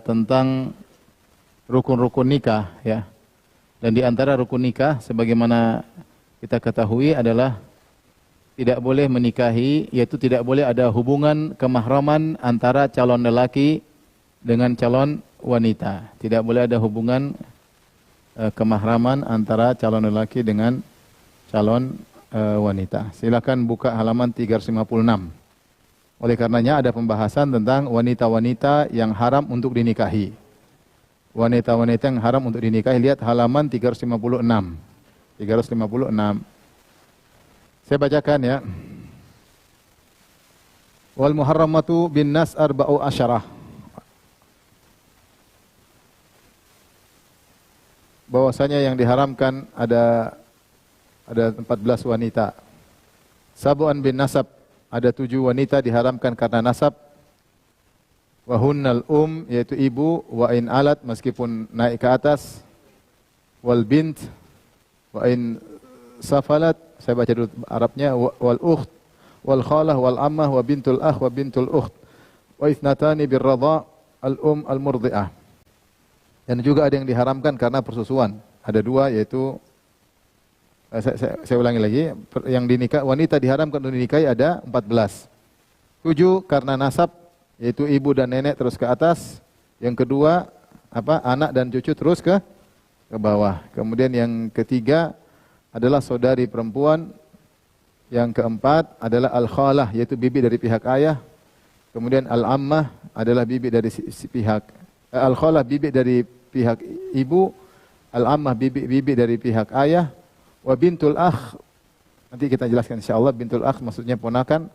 tentang rukun-rukun nikah ya. Dan di antara rukun nikah sebagaimana kita ketahui adalah tidak boleh menikahi, yaitu tidak boleh ada hubungan kemahraman antara calon lelaki dengan calon wanita. Tidak boleh ada hubungan kemahraman antara calon lelaki dengan calon wanita. Silakan buka halaman 356. Oleh karenanya ada pembahasan tentang wanita-wanita yang haram untuk dinikahi. Wanita-wanita yang haram untuk dinikahi, lihat halaman 356. 356. Saya bacakan ya. Wal muharramatu bin nas arba'u asyarah. Bahwasanya yang diharamkan ada 14 wanita. Sab'an bin nasab, ada 7 wanita diharamkan karena nasab. Wahunnal yaitu ibu, wa in alat meskipun naik ke atas, wal bint, wa in safalat, saya baca dulu Arabnya, wal ukht, wal khalah, wal ammah, wa bintul akh, wa bintul ukht, wa ithnatani bir radha, al al murdi'ah. Dan juga ada yang diharamkan karena persusuan. Ada 2 yaitu saya ulangi lagi, yang dinikah wanita diharamkan untuk dinikahi ada 14. 7 karena nasab, yaitu ibu dan nenek terus ke atas. Yang kedua anak dan cucu terus ke bawah. Kemudian yang ketiga adalah saudari perempuan. Yang keempat adalah al-khalah, yaitu bibi dari pihak ayah. Kemudian al-ammah adalah bibi dari pihak al-khalah, bibi dari pihak ibu. Al-ammah bibi dari pihak ayah. Wa bintul akh, nanti kita jelaskan insyaallah. Bintul akh maksudnya ponakan.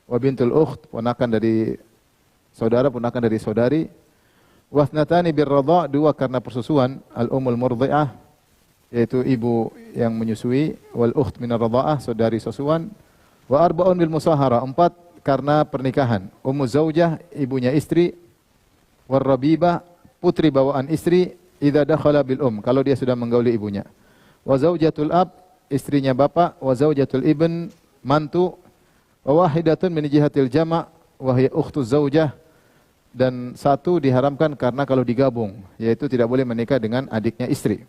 Wa bintul ukht, ponakan dari saudara, ponakan dari saudari. Wasnatani bir radha, 2 karena persusuan. Al-ummul murdi'ah, yaitu ibu yang menyusui. Wal ukht minar radha'ah, saudari susuan. Wa arba'un bil musahara, 4 karena pernikahan. Ummu zaujah, ibunya istri. War rabibah, putri bawaan istri. Idza dakhala bil kalau dia sudah menggauli ibunya. Wa zaujatul ab, istrinya bapak. Wa zaujatul ibn, mantu. Wa wahidatun min jihatil jama' wa hiya ukhtuz zaujah. Dan 1 diharamkan karena kalau digabung, yaitu tidak boleh menikah dengan adiknya istri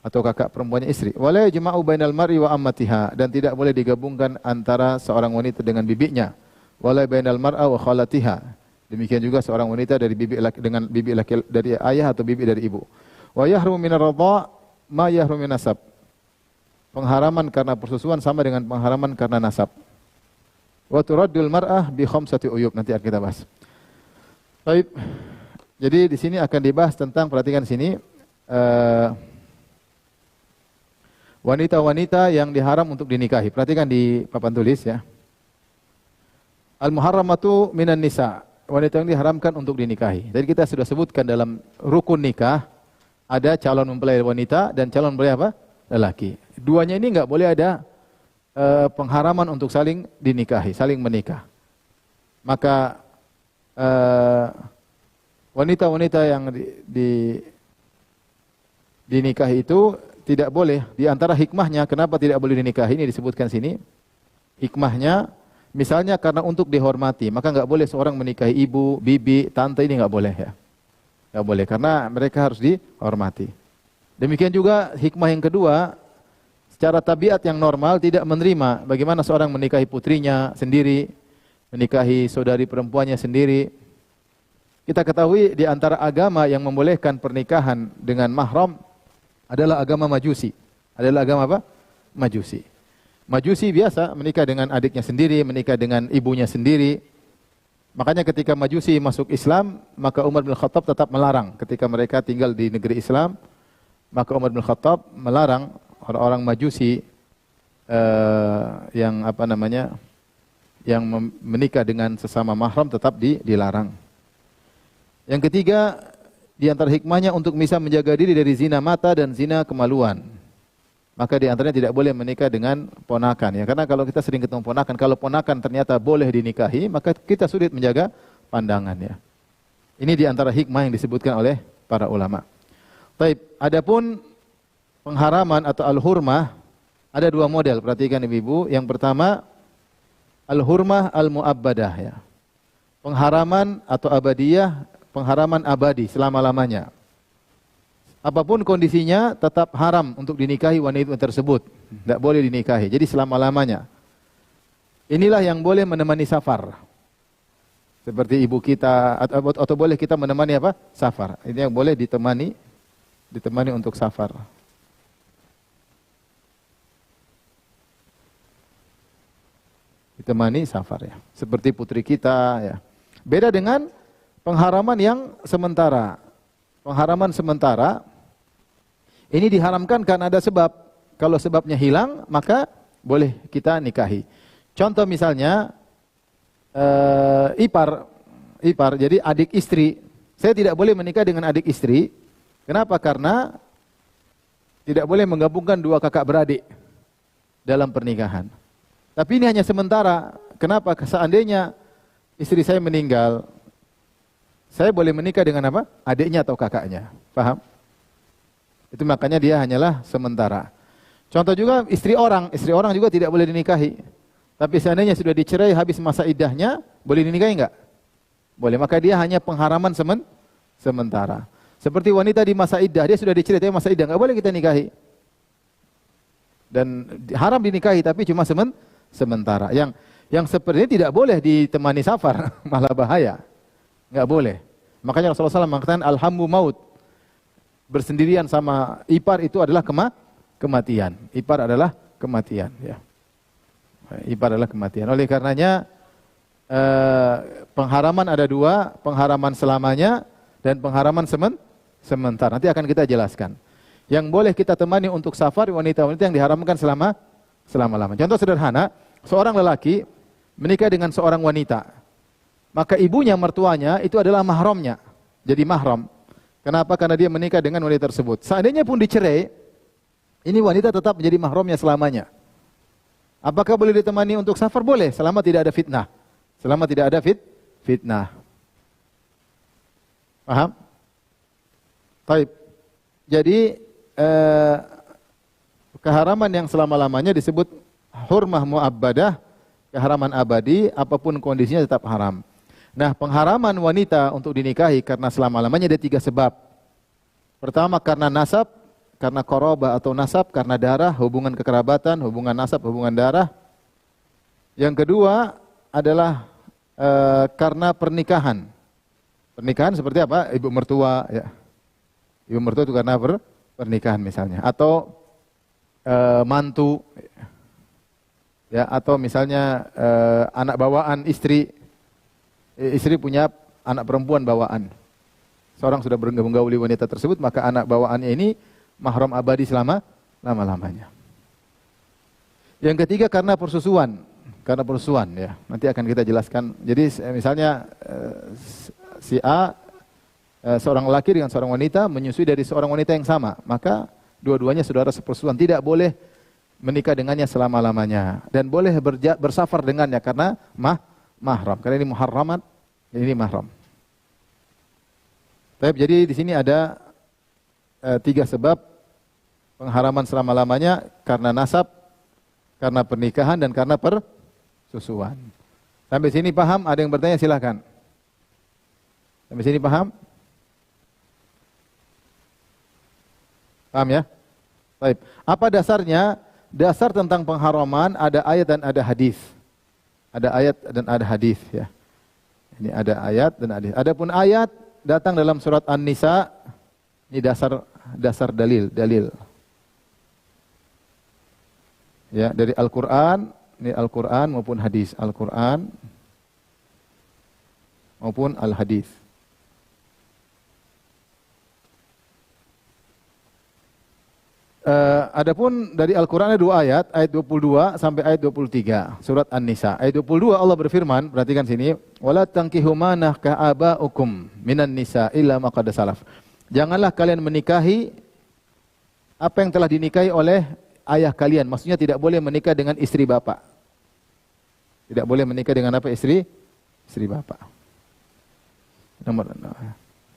atau kakak perempuannya istri. Wala yajma'u bainal mar'i wa ammatiha, dan tidak boleh digabungkan antara seorang wanita dengan bibinya. Wala bainal mar'a wa khalatiha. Demikian juga seorang wanita dari bibi laki dengan bibi laki dari ayah atau bibi dari ibu. Wa yahrum minar radha' ma yahrum min nasab. Pengharaman karena persusuan sama dengan pengharaman karena nasab. Wa turaddul mar'ah bi khamsati uyub, nanti akan kita bahas. Baik. Jadi di sini akan dibahas tentang, perhatikan sini, wanita-wanita yang diharam untuk dinikahi. Perhatikan di papan tulis ya. Al-muharramatu minan nisa, wanita yang diharamkan untuk dinikahi. Jadi kita sudah sebutkan dalam rukun nikah ada calon mempelai wanita dan calon mempelai apa? Lelaki. Duanya ini enggak boleh ada pengharaman untuk saling dinikahi, saling menikah. Maka wanita-wanita yang dinikahi itu tidak boleh. Di antara hikmahnya kenapa tidak boleh dinikahi ini disebutkan sini. Hikmahnya misalnya karena untuk dihormati, maka enggak boleh seorang menikahi ibu, bibi, tante, ini enggak boleh ya. Enggak boleh karena mereka harus dihormati. Demikian juga hikmah yang kedua, secara tabiat yang normal tidak menerima bagaimana seorang menikahi putrinya sendiri, menikahi saudari perempuannya sendiri. Kita ketahui di antara agama yang membolehkan pernikahan dengan mahram adalah agama Majusi. Adalah agama apa? Majusi. Majusi biasa menikah dengan adiknya sendiri, menikah dengan ibunya sendiri. Makanya ketika Majusi masuk Islam, maka Umar bin Khattab tetap melarang. Ketika mereka tinggal di negeri Islam, maka Umar bin Khattab melarang orang-orang Majusi yang yang menikah dengan sesama mahram tetap dilarang. Yang ketiga, di antara hikmahnya untuk bisa menjaga diri dari zina mata dan zina kemaluan. Maka di antaranya tidak boleh menikah dengan ponakan ya. Karena kalau kita sering ketemu ponakan, kalau ponakan ternyata boleh dinikahi, maka kita sulit menjaga pandangan ya. Ini di antara hikmah yang disebutkan oleh para ulama. Baik, adapun pengharaman atau al-hurmah ada 2 model. Perhatikan ibu-ibu. Yang pertama, al-hurmah al-mu'abbadah ya. Pengharaman atau abadiyah, pengharaman abadi selama-lamanya. Apapun kondisinya tetap haram untuk dinikahi wanita tersebut. Tidak boleh dinikahi. Jadi selama-lamanya. Inilah yang boleh menemani safar. Seperti ibu kita atau boleh kita menemani apa? Safar. Ini yang boleh ditemani untuk safar. Ditemani safar ya. Seperti putri kita ya. Beda dengan pengharaman yang sementara. Pengharaman sementara ini diharamkan karena ada sebab. Kalau sebabnya hilang, maka boleh kita nikahi. Contoh misalnya ipar. Jadi adik istri. Saya tidak boleh menikah dengan adik istri. Kenapa? Karena tidak boleh menggabungkan dua kakak beradik dalam pernikahan. Tapi ini hanya sementara. Kenapa? Seandainya istri saya meninggal, saya boleh menikah dengan apa? Adiknya atau kakaknya. Paham? Itu makanya dia hanyalah sementara. Contoh juga istri orang juga tidak boleh dinikahi. Tapi seandainya sudah dicerai habis masa iddahnya, boleh dinikahi enggak? Boleh. Maka dia hanya pengharaman sementara. Seperti wanita di masa iddah, dia sudah dicerai tapi masa iddah enggak boleh kita nikahi. Dan haram dinikahi tapi cuma sementara. Yang seperti ini tidak boleh ditemani safar, malah bahaya. Enggak boleh. Makanya Rasulullah SAW mengatakan alhammu maut. Bersendirian sama ipar itu adalah kematian. Ipar adalah kematian ya. Ipar adalah kematian. Oleh karenanya pengharaman ada dua, pengharaman selamanya dan pengharaman sementara. Nanti akan kita jelaskan. Yang boleh kita temani untuk safar wanita-wanita yang diharamkan selama-lamanya. Contoh sederhana, seorang lelaki menikah dengan seorang wanita. Maka ibunya, mertuanya itu adalah mahramnya. Jadi mahram. Kenapa? Karena dia menikah dengan wanita tersebut. Seandainya pun dicerai, ini wanita tetap menjadi mahramnya selamanya. Apakah boleh ditemani untuk safar? Boleh, selama tidak ada fitnah. Selama tidak ada fitnah. Paham? Baik. Jadi keharaman yang selama-lamanya disebut hurmah mu'abbadah, keharaman abadi, apapun kondisinya tetap haram. Nah, pengharaman wanita untuk dinikahi karena selama-lamanya ada 3 sebab. Pertama karena nasab, karena qarabah atau nasab, karena darah, hubungan kekerabatan, hubungan nasab, hubungan darah. Yang kedua adalah karena pernikahan. Pernikahan seperti apa? Ibu mertua ya. Ibu mertua itu karena pernikahan misalnya, atau mantu ya, atau misalnya anak bawaan istri. Istri punya anak perempuan bawaan. Seorang sudah menggauli wanita tersebut, maka anak bawaannya ini mahram abadi selama-lamanya. Yang ketiga karena persusuan. Karena persusuan ya. Nanti akan kita jelaskan. Jadi misalnya si A seorang laki dengan seorang wanita menyusui dari seorang wanita yang sama, maka dua-duanya saudara sepersusuan, tidak boleh menikah dengannya selama-lamanya dan boleh bersafar dengannya karena mahram. Karena ini muharramat, ini mahram. Jadi di sini ada 3 sebab pengharaman selama-lamanya, karena nasab, karena pernikahan, dan karena persusuan. Sampai sini paham? Ada yang bertanya silakan. Sampai sini paham? Paham ya? Baik. Apa dasarnya? Dasar tentang pengharaman ada ayat dan ada hadis. Ada ayat dan ada hadis ya. Ini ada ayat dan hadis. Adapun ayat datang dalam surat An-Nisa. Ini dasar dalil. Ya, dari Al-Qur'an, ini Al-Qur'an maupun hadis, Al-Qur'an maupun Al-Hadis. Adapun dari Al-Qur'an ada 2 ayat, ayat 22 sampai ayat 23, surat An-Nisa. Ayat 22 Allah berfirman, perhatikan sini, wala tankihu ma nahka aba'ukum minan nisa illa ma qad salaf. Janganlah kalian menikahi apa yang telah dinikahi oleh ayah kalian. Maksudnya tidak boleh menikah dengan istri bapak. Tidak boleh menikah dengan apa? Istri bapak.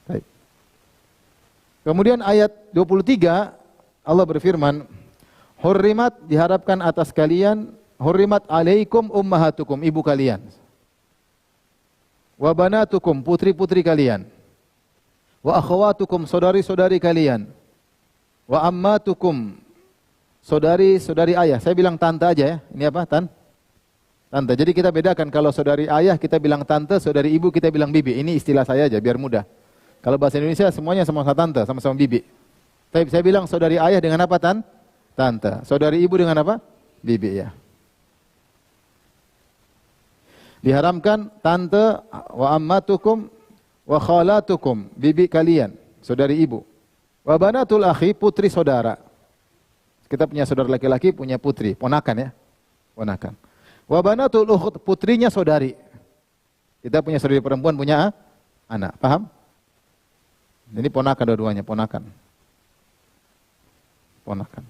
Baik. Kemudian ayat 23 Allah berfirman, hurrimat, diharapkan atas kalian, hurrimat alaikum ummahatukum, ibu kalian. Wa banatukum, putri-putri kalian. Wa akhawatukum, saudari-saudari kalian. Wa ammatukum, saudari-saudari ayah. Saya bilang tante aja ya. Ini apa? Tante. Jadi kita bedakan, kalau saudari ayah kita bilang tante, saudari ibu kita bilang bibi. Ini istilah saya aja biar mudah. Kalau bahasa Indonesia semuanya sama-sama tante, sama-sama bibi. Tapi saya bilang saudari ayah dengan apa tante. Saudari ibu dengan apa? Bibi ya. Diharamkan tante, wa ammatukum, wa khalatukum, bibi kalian, saudari ibu. Wa banatul akhi, putri saudara. Kita punya saudara laki-laki, punya putri, ponakan ya. Ponakan. Wa banatul ukht, putrinya saudari. Kita punya saudari perempuan, punya anak. Paham? Ini ponakan dua-duanya, ponakan. Ponakan.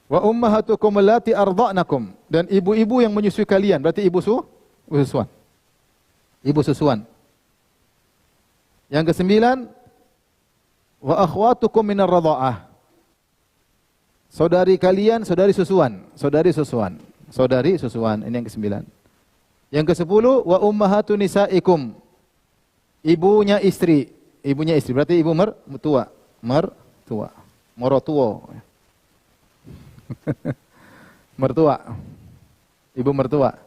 Wa ummahatukum allati ardha'nakum, dan ibu-ibu yang menyusui kalian, berarti ibu susuan. Ibu susuan. Yang kesembilan, wa akhwatukum minar radha'ah. Saudari kalian, saudari susuan. Saudari susuan. Saudari susuan. Ini yang kesembilan. Yang kesepuluh, wa ummahatu nisaikum. Ibunya istri. Ibunya istri. Berarti ibu mertua. Mertua. Morotuo. Mertua. Ibu mertua.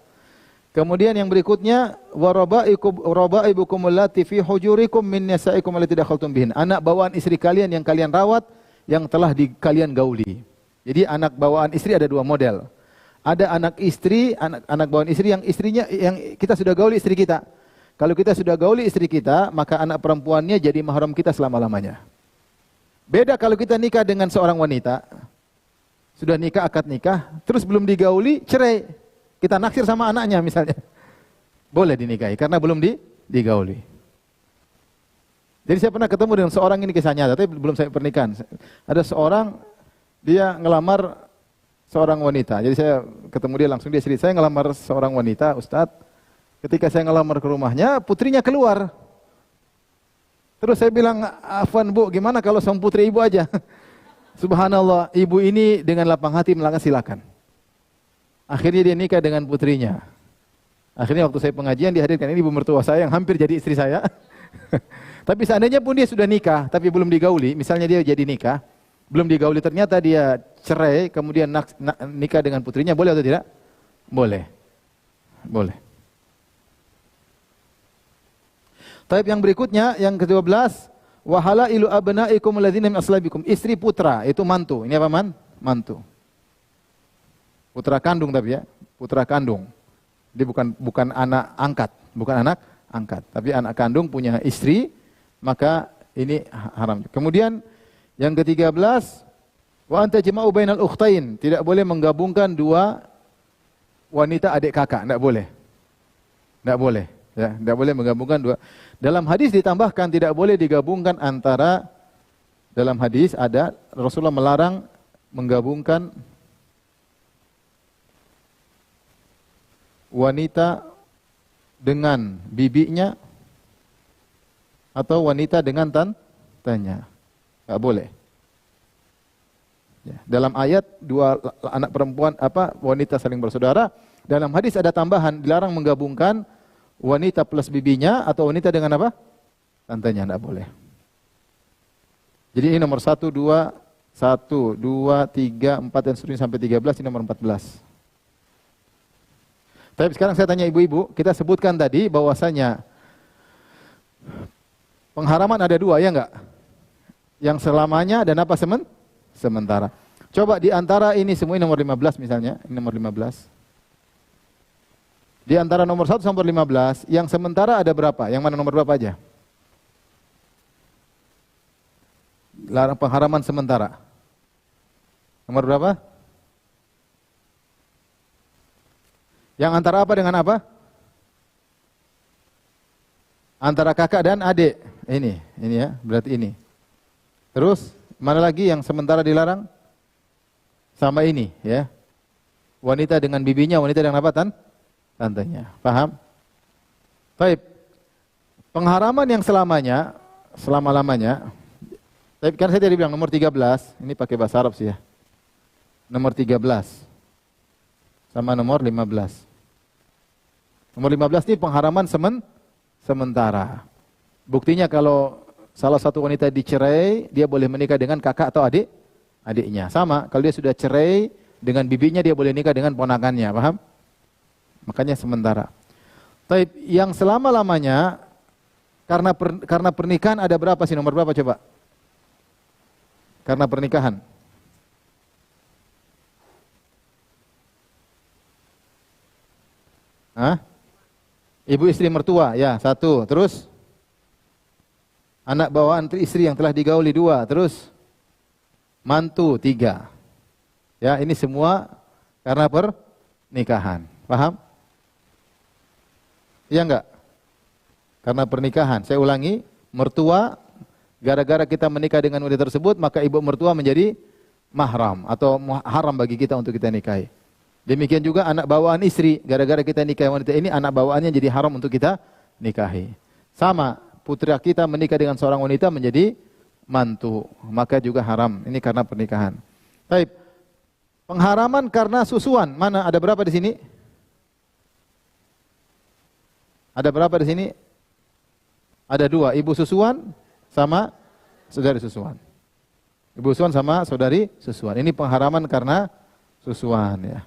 Kemudian yang berikutnya, wa rabaibukum allati fi hujurikum min nisaikum allati dakhaltum bihin. Anak bawaan istri kalian yang kalian rawat, yang telah kalian gauli. Jadi anak bawaan istri ada dua model. Ada anak istri, anak bawaan istri yang istrinya yang kita sudah gauli istri kita. Kalau kita sudah gauli istri kita, maka anak perempuannya jadi mahram kita selama-lamanya. Beda kalau kita nikah dengan seorang wanita, sudah nikah, akad nikah, terus belum digauli, cerai. Kita naksir sama anaknya misalnya. Boleh dinikahi karena belum digauli. Jadi saya pernah ketemu dengan seorang, ini kisah nyata, tapi belum saya pernikahan. Ada seorang, dia ngelamar seorang wanita. Jadi saya ketemu dia langsung, dia cerita, saya ngelamar seorang wanita, Ustadz. Ketika saya ngelamar ke rumahnya, putrinya keluar. Terus saya bilang, afwan bu, gimana kalau sama putri ibu aja? Subhanallah, ibu ini dengan lapang hati melangkah, silakan. Akhirnya dia nikah dengan putrinya. Akhirnya waktu saya pengajian dihadirkan, ini ibu mertua saya yang hampir jadi istri saya. Tapi seandainya pun dia sudah nikah, tapi belum digauli, misalnya dia jadi nikah, belum digauli, ternyata dia cerai, kemudian nikah dengan putrinya, boleh atau tidak? Boleh. Boleh. Tapi yang berikutnya, yang ke-12, wa halailu abnaikum alladzina min aslabikum, istri putra, itu mantu. Ini apa mantu. Putra kandung tapi ya, putra kandung. Dia bukan anak angkat, bukan anak angkat, tapi anak kandung punya istri, maka ini haram. Kemudian yang ke-13, wa anta jama'u bainal ukhtain, tidak boleh menggabungkan dua wanita adik kakak, enggak boleh. Enggak boleh, ya, enggak boleh menggabungkan dua. Dalam hadis ditambahkan tidak boleh digabungkan antara, dalam hadis ada Rasulullah melarang menggabungkan wanita dengan bibinya atau wanita dengan tantenya. Enggak boleh. Ya, dalam ayat dua anak perempuan wanita saling bersaudara, dalam hadis ada tambahan dilarang menggabungkan wanita plus bibinya atau wanita dengan apa? Tantenya, enggak boleh. Jadi ini nomor 1, 2, 3, 4 dan seterusnya sampai 13, ini nomor 14. Tapi sekarang saya tanya ibu-ibu, kita sebutkan tadi bahwasanya pengharaman ada dua, ya enggak? Yang selamanya dan apa sementara. Coba di antara ini semua, ini nomor 15 misalnya, ini nomor 15. Di antara nomor 1 sampai 15, yang sementara ada berapa? Yang mana nomor berapa aja? Larang pengharaman sementara. Nomor berapa? Yang antara apa dengan apa? Antara kakak dan adik. Ini ya, berarti ini. Terus, mana lagi yang sementara dilarang? Sama ini, ya. Wanita dengan bibinya, wanita dengan apa, tantenya. Paham? Baik. Pengharaman yang selamanya, selama-lamanya. Tapi kan saya tadi bilang nomor 13, ini pakai bahasa Arab sih ya. Nomor 13 sama nomor 15. Nomor 15 ini pengharaman sementara. Buktinya kalau salah satu wanita dicerai, dia boleh menikah dengan kakak atau adiknya. Sama, kalau dia sudah cerai dengan bibinya, dia boleh nikah dengan ponakannya, paham? Makanya sementara. Tapi yang selama-lamanya, karena pernikahan ada berapa sih? Nomor berapa coba? Karena pernikahan. Hah? Ibu istri mertua, ya, satu. Terus? Anak bawaan istri yang telah digauli, dua. Terus? Mantu, tiga. Ya, ini semua karena pernikahan. Paham? Iya enggak? Karena pernikahan. Saya ulangi, mertua, gara-gara kita menikah dengan wanita tersebut, maka ibu mertua menjadi mahram atau haram bagi kita untuk kita nikahi. Demikian juga anak bawaan istri, gara-gara kita nikahi wanita ini, anak bawaannya jadi haram untuk kita nikahi. Sama, putra kita menikah dengan seorang wanita menjadi mantu, maka juga haram. Ini karena pernikahan. Baik. Pengharaman karena susuan, mana ada berapa di sini? Ada berapa di sini? Ada dua, ibu susuan sama saudari susuan. Ibu susuan sama saudari susuan. Ini pengharaman karena susuan, ya.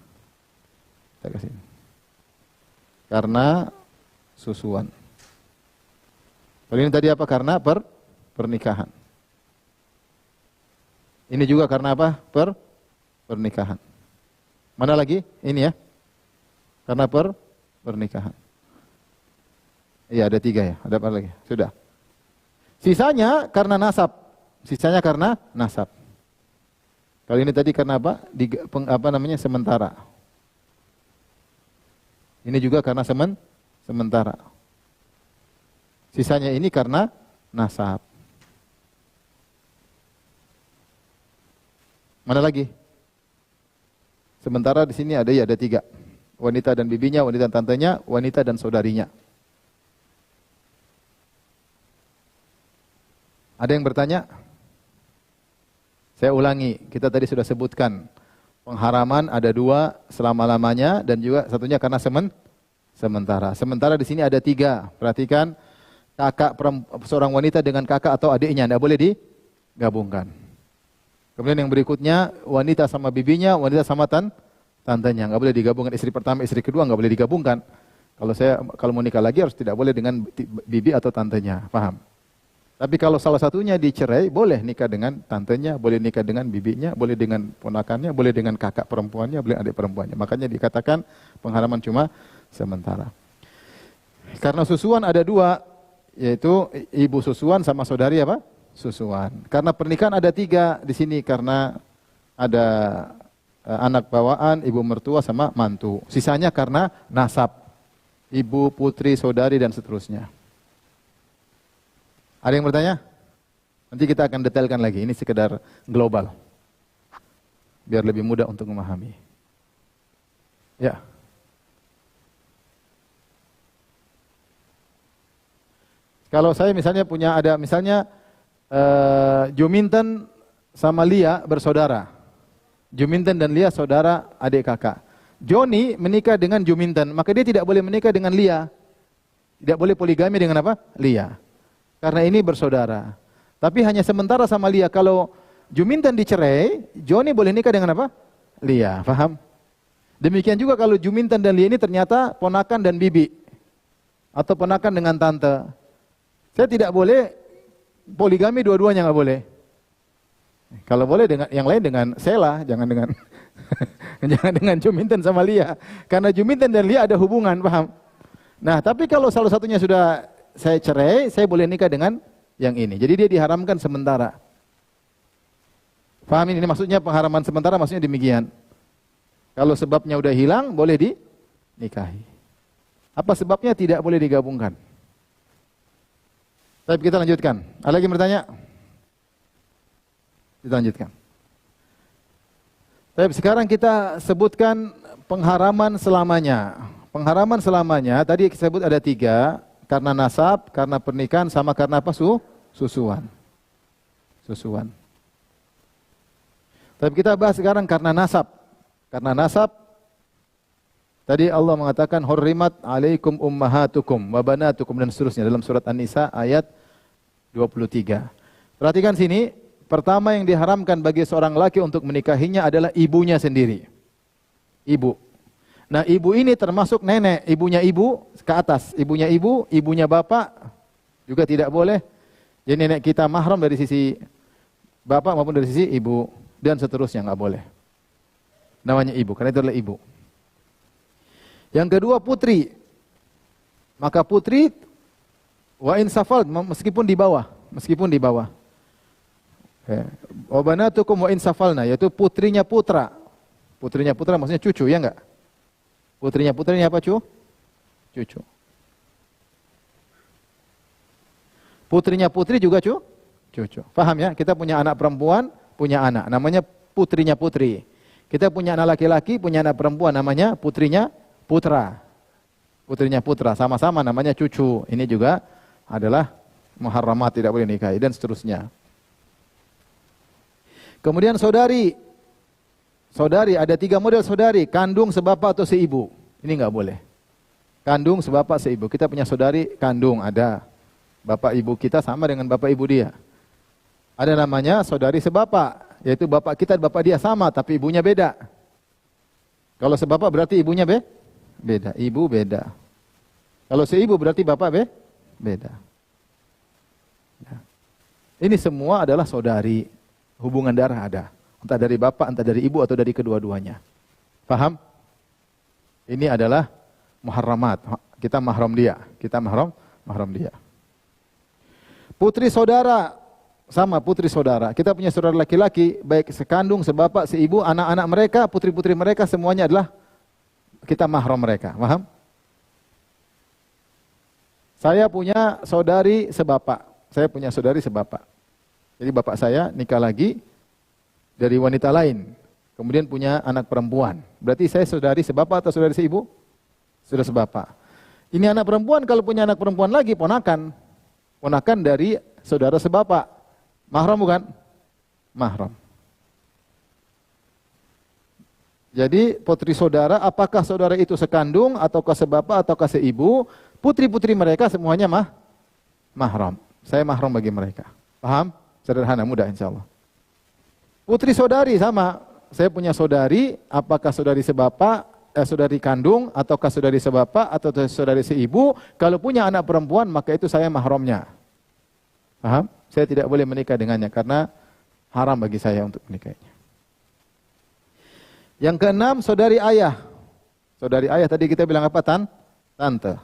Kita kasih. Karena susuan. Kalau ini tadi apa? Karena pernikahan. Ini juga karena apa? Pernikahan. Mana lagi? Ini ya. Karena pernikahan. Iya, ada tiga ya. Ada apa lagi? Sudah. Sisanya karena nasab. Sisanya karena nasab. Kalau ini tadi karena apa? Sementara. Ini juga karena sementara. Sisanya ini karena nasab. Mana lagi? Sementara di sini ada tiga. Wanita dan bibinya, wanita dan tantenya, wanita dan saudarinya. Ada yang bertanya? Saya ulangi, kita tadi sudah sebutkan pengharaman ada dua selama-lamanya dan juga satunya karena sementara. Sementara di sini ada tiga. Perhatikan, seorang wanita dengan kakak atau adiknya tidak boleh digabungkan. Kemudian yang berikutnya wanita sama bibinya, wanita sama tantenya nggak boleh digabungkan. Istri pertama, istri kedua nggak boleh digabungkan. Kalau mau nikah lagi harus tidak boleh dengan bibi atau tantenya, paham? Tapi kalau salah satunya dicerai, boleh nikah dengan tantenya, boleh nikah dengan bibinya, boleh dengan ponakannya, boleh dengan kakak perempuannya, boleh adik perempuannya. Makanya dikatakan pengharaman cuma sementara. Karena susuan ada dua, yaitu ibu susuan sama saudari apa? Susuan. Karena pernikahan ada tiga di sini, karena ada anak bawaan, ibu mertua sama mantu. Sisanya karena nasab, ibu, putri, saudari dan seterusnya. Ada yang bertanya? Nanti kita akan detailkan lagi. Ini sekedar global. Biar lebih mudah untuk memahami. Ya. Kalau saya misalnya Juminten sama Lia bersaudara. Juminten dan Lia saudara adik kakak. Joni menikah dengan Juminten, maka dia tidak boleh menikah dengan Lia. Tidak boleh poligami dengan apa? Lia. Karena ini bersaudara. Tapi hanya sementara sama Lia. Kalau Juminten dicerai, Joni boleh nikah dengan apa? Lia, paham? Demikian juga kalau Juminten dan Lia ini ternyata ponakan dan bibi. Atau ponakan dengan tante. Saya tidak boleh poligami dua-duanya, nggak boleh. Kalau boleh dengan yang lain dengan Sela, jangan dengan jangan dengan Juminten sama Lia. Karena Juminten dan Lia ada hubungan, paham? Nah, tapi kalau salah satunya sudah saya cerai, saya boleh nikah dengan yang ini. Jadi dia diharamkan sementara. Paham ini maksudnya pengharaman sementara, maksudnya demikian. Kalau sebabnya udah hilang, boleh dinikahi. Apa sebabnya? Tidak boleh digabungkan. Tapi kita lanjutkan. Ada lagi bertanya? Kita lanjutkan. Tapi sekarang kita sebutkan pengharaman selamanya. Pengharaman selamanya, tadi kita sebut ada tiga. Karena nasab, karena pernikahan, sama karena apa? Susuan. Susuan. Tapi kita bahas sekarang karena nasab. Karena nasab, tadi Allah mengatakan, Hurrimat alaikum ummahatukum wa banatukum dan seterusnya. Dalam surat An-Nisa ayat 23. Perhatikan sini, pertama yang diharamkan bagi seorang laki untuk menikahinya adalah ibunya sendiri. Ibu. Nah, ibu ini termasuk nenek, ibunya ibu ke atas, ibunya ibu, ibunya bapak juga tidak boleh. Jadi nenek kita mahram dari sisi bapak maupun dari sisi ibu dan seterusnya nggak boleh. Namanya ibu, karena itu adalah ibu. Yang kedua putri. Maka putri wa in safal meskipun di bawah, Wa banatukum wa in safalna, yaitu putrinya putra. Putrinya putra maksudnya cucu, ya enggak? Putrinya putra ini apa, cucu. Putrinya putri juga cucu. Paham ya? Kita punya anak perempuan, punya anak, namanya putrinya putri. Kita punya anak laki-laki, punya anak perempuan, namanya putrinya putra. Putrinya putra, sama-sama namanya cucu. Ini juga adalah muharramat, tidak boleh nikahi, dan seterusnya. Kemudian saudari. Saudari, ada 3 model saudari. Kandung, sebapak, atau seibu. Ini nggak boleh. Kandung, sebapak, seibu. Kita punya saudari kandung, ada. Bapak ibu kita sama dengan bapak ibu dia. Ada namanya saudari sebapak. Yaitu bapak kita dan bapak dia sama, tapi ibunya beda. Kalau sebapak berarti ibunya beda. Ibu beda. Kalau seibu berarti bapak beda. Nah. Ini semua adalah saudari. Hubungan darah ada. Entah dari bapak, entah dari ibu, atau dari kedua-duanya. Paham? Ini adalah muharramat. Kita mahram dia. Mahram dia. Putri saudara. Sama, putri saudara. Kita punya saudara laki-laki, baik sekandung, sebapak, seibu, anak-anak mereka, putri-putri mereka, semuanya adalah kita mahram mereka. Paham? Saya punya saudari sebapak. Jadi bapak saya nikah lagi dari wanita lain. Kemudian punya anak perempuan. Berarti saya saudari sebapak atau saudari seibu? Sudah sebapak. Ini anak perempuan, kalau punya anak perempuan lagi, ponakan. Ponakan dari saudara sebapak. Mahram bukan? Mahram. Jadi putri saudara, apakah saudara itu sekandung, ataukah sebapak, ataukah seibu? Putri-putri mereka semuanya mahram. Saya mahram bagi mereka. Paham? Sederhana, mudah insya Allah. Putri saudari sama. Saya punya saudari, apakah saudari sebapak, saudari kandung, ataukah saudari sebapak, atau saudari seibu. Kalau punya anak perempuan, maka itu saya mahramnya. Paham? Saya tidak boleh menikah dengannya, karena haram bagi saya untuk menikahnya. Yang keenam, saudari ayah. Saudari ayah tadi kita bilang apa? Tante.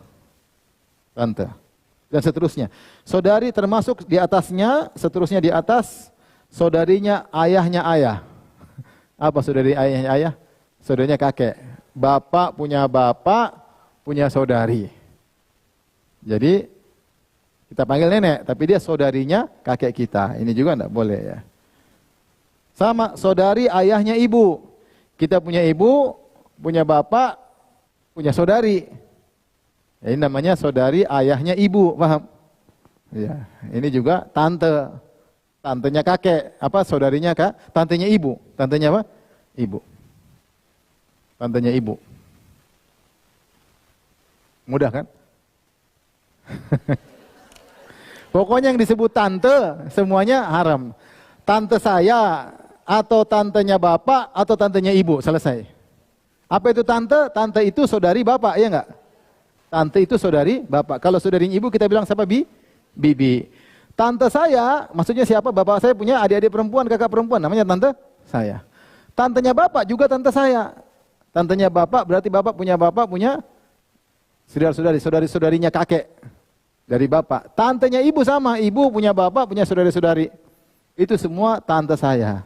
Dan seterusnya. Saudari termasuk di atasnya, seterusnya di atas, saudarinya ayahnya ayah. Apa saudari ayahnya ayah? Saudarinya kakek. Bapak, punya saudari. Jadi, kita panggil nenek, tapi dia saudarinya kakek kita. Ini juga enggak boleh ya. Sama, saudari ayahnya ibu. Kita punya ibu, punya bapak, punya saudari. Ini namanya saudari ayahnya ibu, paham? Ya, ini juga tante. Tantenya kakek, apa saudarinya tantenya ibu. Tantenya apa? Ibu. Tantenya ibu. Mudah kan? Pokoknya yang disebut tante semuanya haram. Tante saya atau tantenya bapak atau tantenya ibu, selesai. Apa itu tante? Tante itu saudari bapak, ya enggak? Tante itu saudari bapak. Kalau saudari ibu kita bilang siapa? Bibi. Tante saya, maksudnya siapa? Bapak saya punya adik-adik perempuan, kakak perempuan, namanya tante saya. Tantenya bapak juga tante saya. Tantenya bapak berarti bapak punya saudari-saudarinya kakek dari bapak. Tantenya ibu sama, ibu punya bapak, punya saudari-saudari. Itu semua tante saya.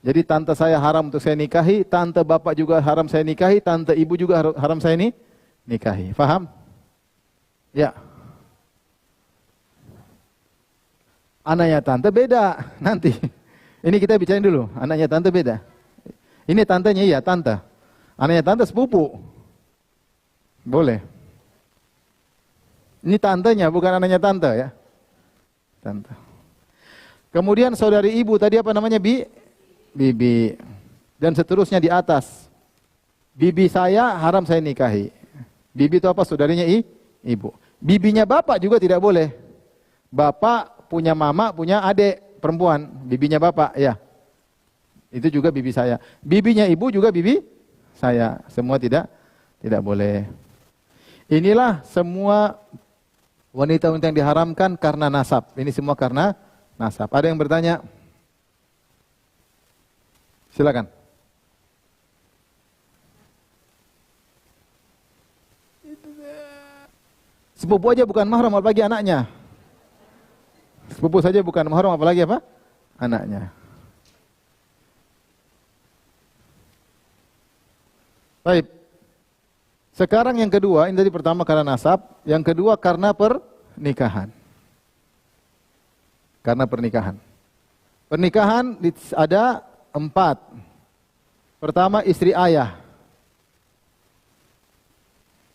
Jadi tante saya haram untuk saya nikahi, tante bapak juga haram saya nikahi, tante ibu juga haram saya nikahi. Faham? Ya. Anaknya tante beda nanti. Ini kita bicarain dulu. Anaknya tante beda. Ini tantenya, iya tante. Anaknya tante sepupu. Boleh. Ini tantenya, bukan anaknya tante ya. Tante. Kemudian saudari ibu tadi apa namanya? Bibi. Dan seterusnya di atas. Bibi saya haram saya nikahi. Bibi itu apa? Saudarinya ibu. Bibinya bapak juga tidak boleh. Bapak punya mama, punya adik perempuan, bibinya bapak, ya. Itu juga bibi saya. Bibinya ibu juga bibi saya. Semua tidak boleh. Inilah semua wanita-wanita yang diharamkan karena nasab. Ini semua karena nasab. Ada yang bertanya? Silakan. Sepupu aja bukan mahram, apalagi anaknya. Sepupu saja bukan mahram, apalagi apa? Anaknya. Baik. Sekarang yang kedua, ini tadi pertama karena nasab, yang kedua karena pernikahan. Karena pernikahan. Pernikahan ada 4. Pertama istri ayah.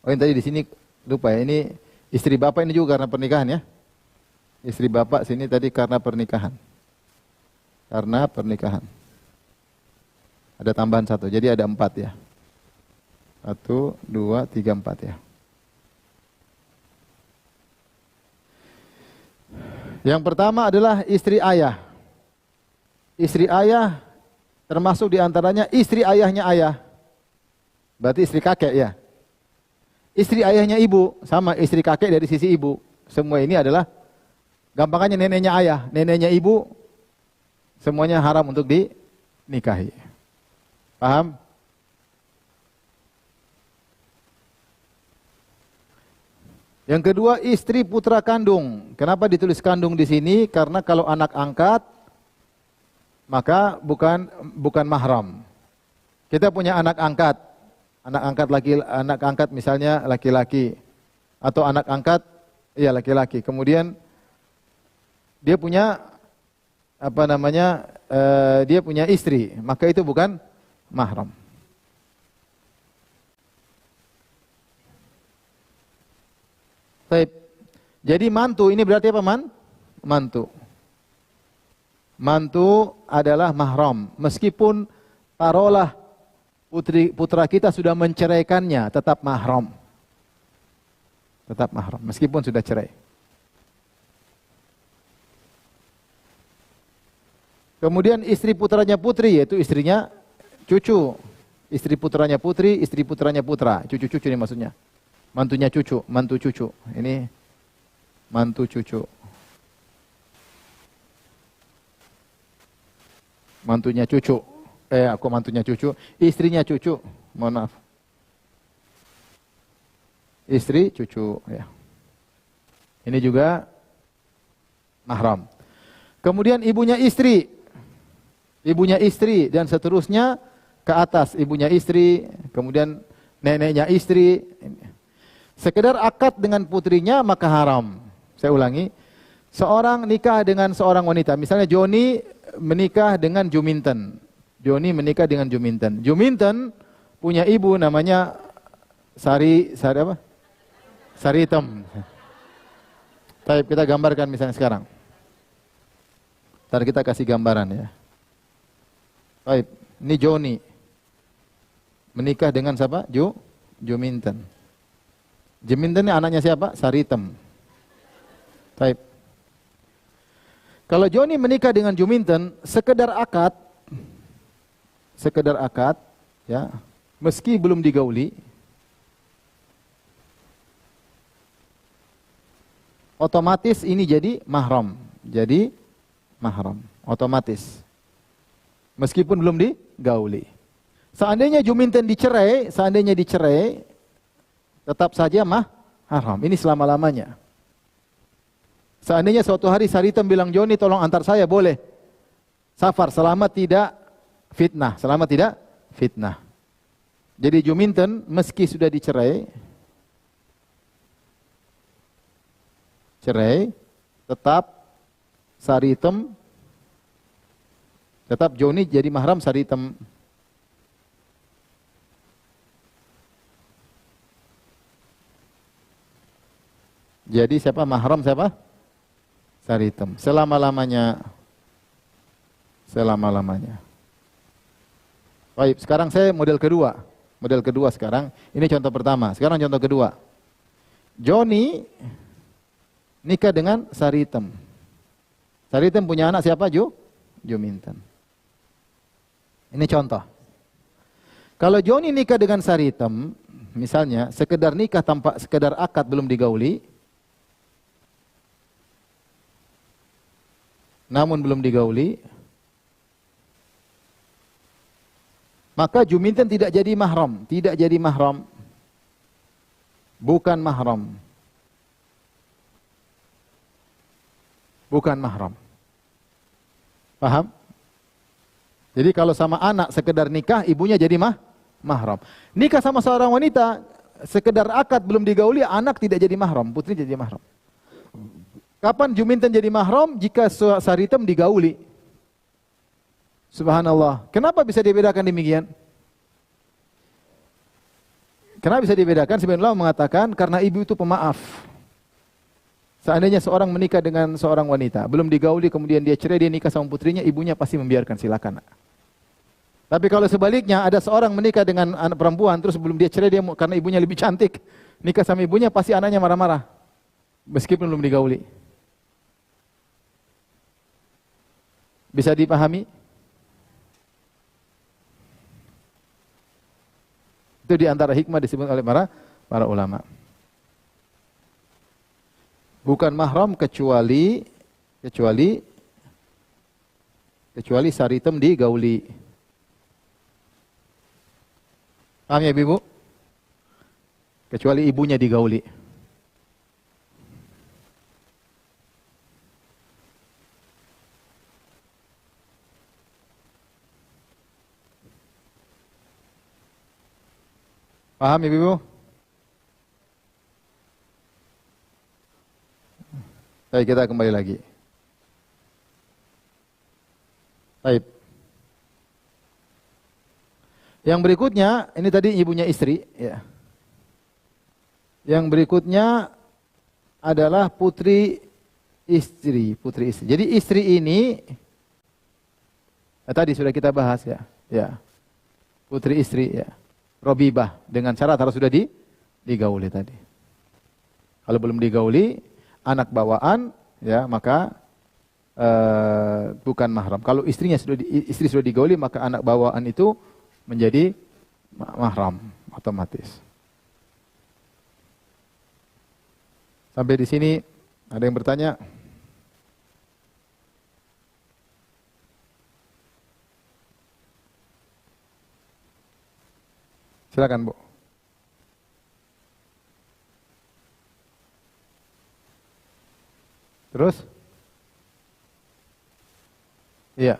Oh, yang tadi di sini lupa ya, ini istri bapak ini juga karena pernikahan ya. Istri bapak sini tadi karena pernikahan. Karena pernikahan. Ada tambahan 1, jadi ada 4 ya. 1, 2, 3, 4 ya. Yang pertama adalah istri ayah. Istri ayah termasuk diantaranya istri ayahnya ayah. Berarti istri kakek ya. Istri ayahnya ibu, sama istri kakek dari sisi ibu. Semua ini adalah gampangannya neneknya ayah, neneknya ibu, semuanya haram untuk dinikahi. Paham? Yang kedua, istri putra kandung. Kenapa ditulis kandung di sini? Karena kalau anak angkat, maka bukan mahram. Kita punya anak angkat. Anak angkat misalnya laki-laki atau anak angkat iya laki-laki. Kemudian dia punya dia punya istri, maka itu bukan mahram. Baik. Jadi mantu ini berarti apa, Mantu. Mantu adalah mahram. Meskipun taruhlah putra kita sudah menceraikannya, tetap mahram. Tetap mahram, meskipun sudah cerai. Kemudian istri putranya putri, yaitu istrinya cucu. Istri putranya putri, istri putranya putra. Cucu-cucu ini maksudnya. Mantunya cucu, mantu cucu. Ini mantu cucu. Mantunya cucu. Aku mantunya cucu, istrinya cucu, mohon maaf. Istri, cucu, ya. Ini juga mahram. Kemudian ibunya istri dan seterusnya ke atas. Ibunya istri, kemudian neneknya istri. Sekedar akad dengan putrinya maka haram. Saya ulangi, seorang nikah dengan seorang wanita. Misalnya Joni menikah dengan Juminten. Joni menikah dengan Juminten. Juminten punya ibu namanya Sari apa? Saritem. Baik, kita gambarkan misalnya sekarang. Ntar kita kasih gambaran ya. Baik, ini Joni menikah dengan siapa? Juminten. Juminten ini anaknya siapa? Saritem. Baik. Kalau Joni menikah dengan Juminten, sekedar akad, ya, meski belum digauli, otomatis ini jadi mahram. Jadi mahram, otomatis. Meskipun belum digauli. Seandainya Juminten dicerai, tetap saja haram. Ini selama-lamanya. Seandainya suatu hari Saritem bilang, Joni tolong antar saya, boleh. Safar, selama tidak fitnah. Jadi Juminten meski sudah dicerai, tetap Saritem, tetap Joni jadi mahram Saritem. Jadi siapa mahram siapa? Saritem. Selama-lamanya. Baik, sekarang saya model kedua. Model kedua sekarang. Ini contoh pertama. Sekarang contoh kedua. Joni nikah dengan Saritem. Saritem punya anak siapa? Juminten. Ini contoh. Kalau Joni nikah dengan Saritem, misalnya sekedar nikah tanpa sekedar akad belum digauli, namun belum digauli, maka Juminten tidak jadi mahram, tidak jadi mahram. Bukan mahram. Bukan mahram. Paham? Jadi kalau sama anak sekedar nikah, ibunya jadi mahram. Nikah sama seorang wanita, sekedar akad belum digauli, anak tidak jadi mahram, putri jadi mahram. Kapan Juminten jadi mahram? Jika Saritem digauli. Subhanallah. Kenapa bisa dibedakan demikian? Kenapa bisa dibedakan? Sebenarnya Allah mengatakan karena ibu itu pemaaf. Seandainya seorang menikah dengan seorang wanita, belum digauli, kemudian dia cerai, dia nikah sama putrinya, ibunya pasti membiarkan, silakan. Tapi kalau sebaliknya, ada seorang menikah dengan anak perempuan, terus belum dia cerai, dia karena ibunya lebih cantik, nikah sama ibunya, pasti anaknya marah-marah, meskipun belum digauli. Bisa dipahami? Itu di antara hikmah disebut oleh para ulama. Bukan mahram kecuali Saritem digauli. Paham ya Ibu? Kecuali ibunya digauli. Paham ya Ibu? Baik, kita kembali lagi. Baik. Yang berikutnya, ini tadi ibunya istri. Ya. Yang berikutnya adalah putri istri. Jadi istri ini, tadi sudah kita bahas ya. Ya. Putri istri ya. Robibah, dengan syarat harus sudah digauli tadi. Kalau belum digauli, anak bawaan, ya maka bukan mahram. Kalau istri sudah digauli, maka anak bawaan itu menjadi mahram otomatis. Sampai di sini ada yang bertanya? Silakan Bu. Terus? Iya.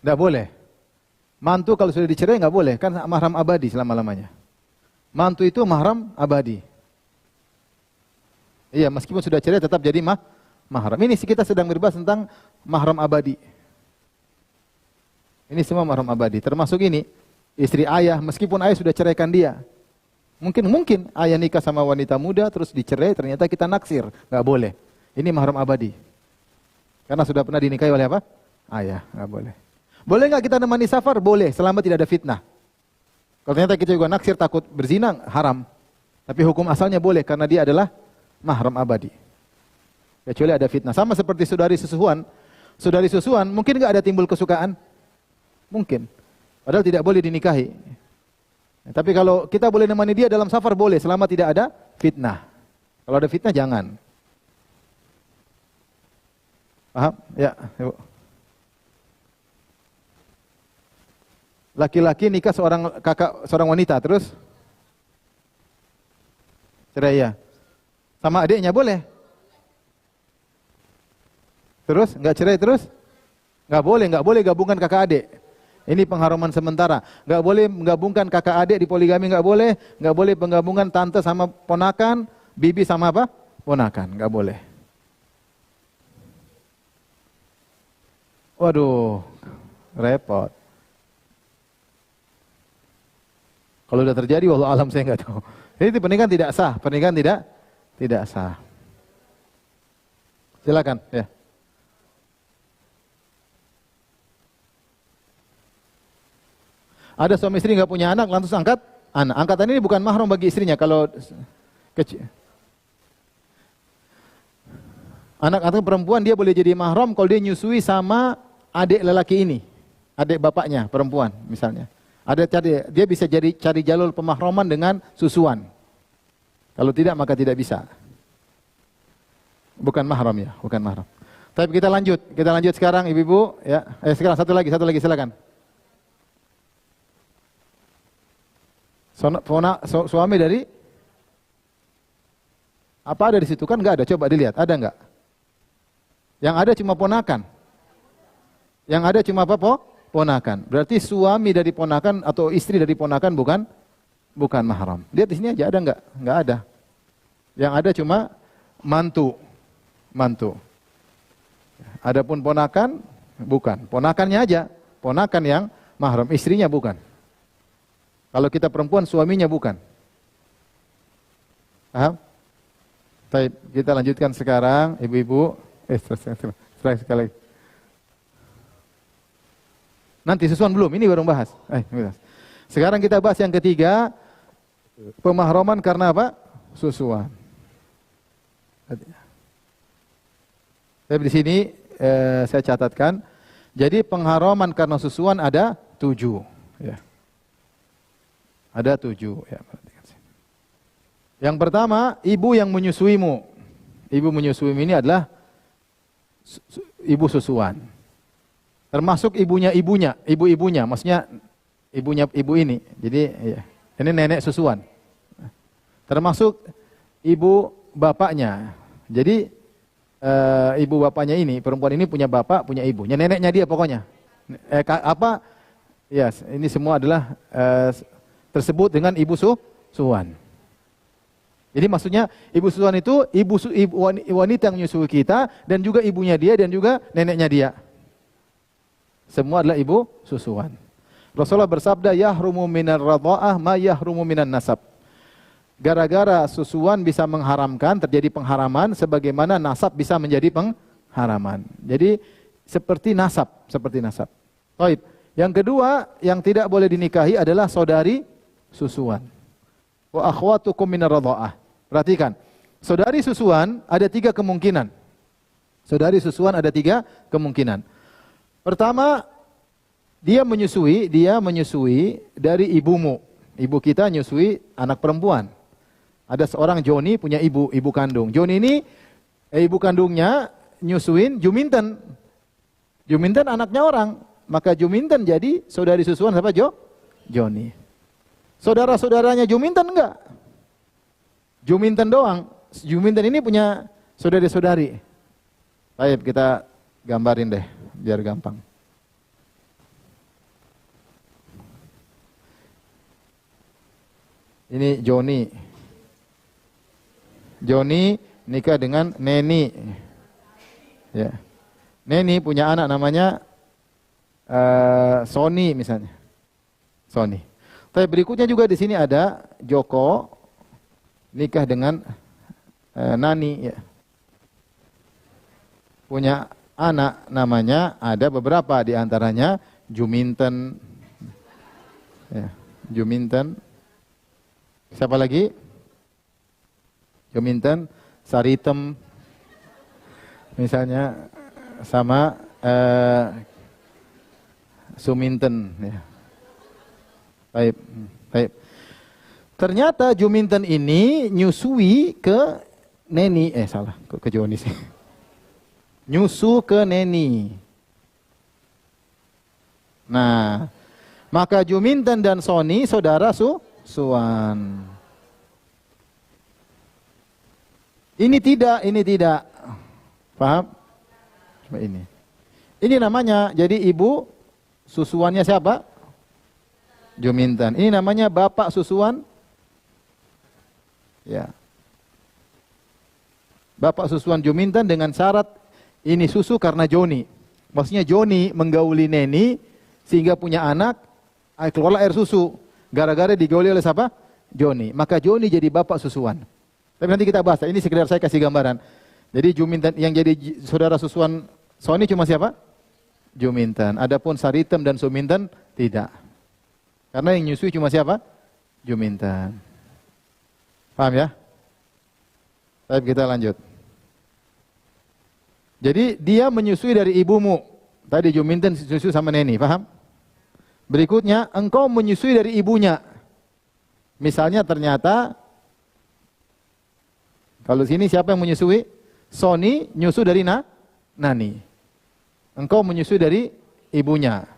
Tidak boleh. Mantu kalau sudah dicerai nggak boleh, kan mahram abadi selama-lamanya. Mantu itu mahram abadi. Iya, meskipun sudah cerai tetap jadi mahram. Ini kita sedang berbahas tentang mahram abadi. Ini semua mahram abadi. Termasuk ini, istri ayah, meskipun ayah sudah ceraikan dia. Mungkin ayah nikah sama wanita muda terus dicerai, ternyata kita naksir, nggak boleh. Ini mahram abadi. Karena sudah pernah dinikahi oleh apa? Ayah, nggak boleh. Boleh nggak kita nemani safar? Boleh, selama tidak ada fitnah. Kalau ternyata kita juga naksir takut berzina, haram. Tapi hukum asalnya boleh karena dia adalah mahram abadi. Kecuali ada fitnah. Sama seperti saudari susuan. Saudari susuan mungkin nggak ada timbul kesukaan? Mungkin. Padahal tidak boleh dinikahi. Tapi kalau kita boleh nemani dia dalam safar boleh, selama tidak ada fitnah. Kalau ada fitnah jangan. Paham? Ya, Ibu. Laki-laki nikah seorang wanita terus cerai ya. Sama adiknya boleh. Terus nggak cerai terus? Nggak boleh gabungkan kakak adik. Ini pengharuman sementara. Nggak boleh menggabungkan kakak adik di poligami, nggak boleh penggabungan tante sama ponakan, bibi sama apa? Ponakan, nggak boleh. Waduh, repot. Kalau udah terjadi, wallahu alam saya nggak tahu. Ini pernikahan tidak sah, pernikahan tidak sah. Silakan, ya. Ada suami istri nggak punya anak, langsung angkat anak. Angkatan ini bukan mahram bagi istrinya kalau kecil. Anak perempuan dia boleh jadi mahram kalau dia nyusui sama adik lelaki ini. Adik bapaknya perempuan misalnya. Dia bisa jadi cari jalur pemahraman dengan susuan. Kalau tidak maka tidak bisa. Bukan mahram ya, bukan mahram. Tapi kita lanjut sekarang ibu-ibu ya. Sekarang satu lagi silakan. Suami dari apa ada di situ kan nggak ada, coba dilihat ada nggak? Yang ada cuma ponakan. Yang ada cuma apa ponakan. Berarti suami dari ponakan atau istri dari ponakan bukan mahram. Lihat di sini aja ada nggak? Nggak ada. Yang ada cuma mantu. Adapun ponakan bukan. Ponakannya aja. Ponakan yang mahram, istrinya bukan. Kalau kita perempuan suaminya bukan. Paham? Baik, kita lanjutkan sekarang ibu-ibu. Sekali lagi. Nanti susuan belum? Ini baru bahas. Sekarang kita bahas yang ketiga, pemahraman karena apa? Susuan. Tapi di sini saya catatkan, jadi pengharaman karena susuan ada 7. Ya. Ada 7. Ya. Yang pertama, ibu yang menyusuimu. Ibu menyusuimu ini adalah ibu susuan. Termasuk ibu-ibunya, maksudnya ibu ini. Jadi ya, ini nenek susuan. Termasuk ibu bapaknya. Jadi ibu bapaknya ini, perempuan ini punya bapak, punya ibunya, neneknya dia pokoknya. Ini semua adalah tersebut dengan ibu susuan. Jadi maksudnya ibu susuan itu ibu wanita yang menyusui kita dan juga ibunya dia dan juga neneknya dia. Semua adalah ibu susuan. Rasulullah bersabda, yahrumu minar radha'ah ma yahrumu minan nasab. Gara-gara susuan bisa mengharamkan, terjadi pengharaman, sebagaimana nasab bisa menjadi pengharaman. Jadi seperti nasab. Baik. Yang kedua, yang tidak boleh dinikahi adalah saudari susuan. Wa akhwatukum minar radha'ah. Perhatikan, saudari susuan ada 3 kemungkinan. Saudari susuan ada 3 kemungkinan. Pertama, dia menyusui dari ibumu. Ibu kita nyusui anak perempuan. Ada seorang Joni punya ibu kandung. Joni ini ibu kandungnya nyusuin Juminten. Juminten anaknya orang, maka Juminten jadi saudari susuan siapa? Joni. Saudara-saudaranya Juminten enggak? Juminten doang. Juminten ini punya saudari-saudari. Baik, kita gambarin deh biar gampang. Ini Joni. Joni nikah dengan Neni. Ya. Neni punya anak namanya Sony misalnya. Sony. Tapi berikutnya juga di sini ada Joko nikah dengan Nani. Ya. Punya anak namanya ada beberapa di antaranya Juminten. Ya. Juminten. Siapa lagi? Juminten, Saritem, misalnya sama Suminten. Ya. Baik. Ternyata Juminten ini nyusui ke Neni, ke Joni sih. Nyusu ke Neni. Nah, maka Juminten dan Sony saudara susuan. Ini tidak. Paham? Cuma ini. Ini namanya, jadi ibu susuannya siapa? Juminten. Ini namanya bapak susuan. Ya. Bapak susuan Juminten dengan syarat ini susu karena Joni. Maksudnya Joni menggauli Neni sehingga punya anak, keluarlah air susu. Gara-gara digauli oleh siapa? Joni. Maka Joni jadi bapak susuan. Tapi nanti kita bahas. Ini sekedar saya kasih gambaran. Jadi Juminten yang jadi saudara susuan Sony cuma siapa? Juminten. Adapun Saritem dan Suminten tidak. Karena yang nyusui cuma siapa? Juminten. Paham ya? Baik, kita lanjut. Jadi dia menyusui dari ibumu. Tadi juminten susu sama neni, paham? Berikutnya, engkau menyusui dari ibunya. Misalnya ternyata, kalau sini siapa yang menyusui? Sony nyusu dari nani. Engkau menyusui dari ibunya.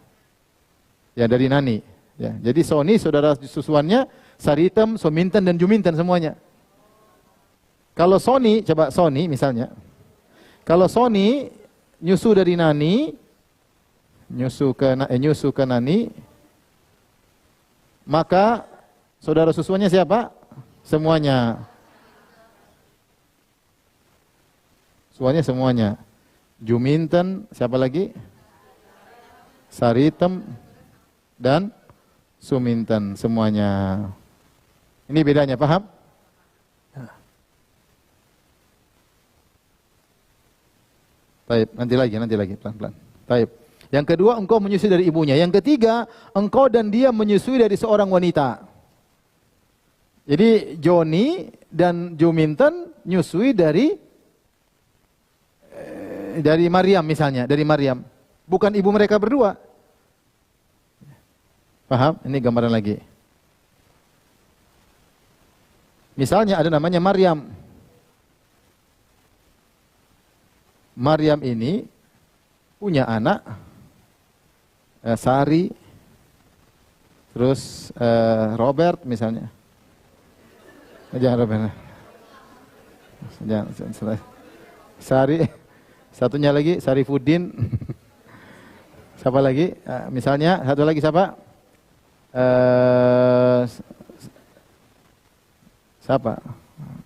Ya, dari nani. Ya, jadi Sony, saudara susuannya, Saritem, Sominten, dan Juminten semuanya. Kalau Sony, coba Sony misalnya. Kalau Sony nyusu dari nani, nyusu ke nani, maka saudara susuannya siapa? Semuanya. Susuannya semuanya. Juminten, siapa lagi? Saritem dan Suminten, semuanya. Ini bedanya, paham? Taib, nanti lagi, pelan-pelan. Taib. Yang kedua, engkau menyusui dari ibunya. Yang ketiga, engkau dan dia menyusui dari seorang wanita. Jadi Joni dan Juminten nyusui dari Maryam misalnya, dari Maryam. Bukan ibu mereka berdua. Paham? Ini gambaran lagi. Misalnya ada namanya Maryam. Maryam ini punya anak Sari, terus Robert misalnya. Jangan Robert. Jangan. Sari, satunya lagi Sarifudin. Siapa lagi? Misalnya satu lagi siapa?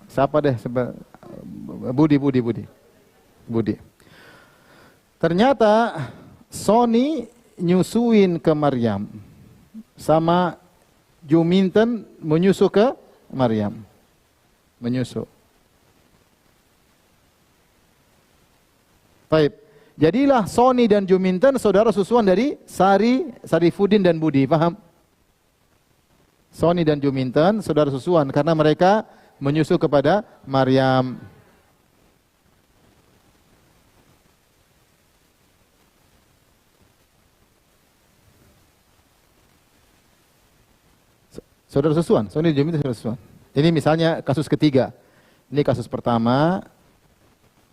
Siapa deh? Budi. Ternyata Sony nyusuin ke Maryam sama Juminten menyusu ke Maryam. Menyusu. Baik. Jadilah Sony dan Juminten saudara susuan dari Sarifudin dan Budi, paham? Sony dan Juminten saudara susuan karena mereka menyusu kepada Maryam. Saudara susuan, Sony dan Juminten saudara susuan. Ini misalnya kasus ketiga. Ini kasus pertama,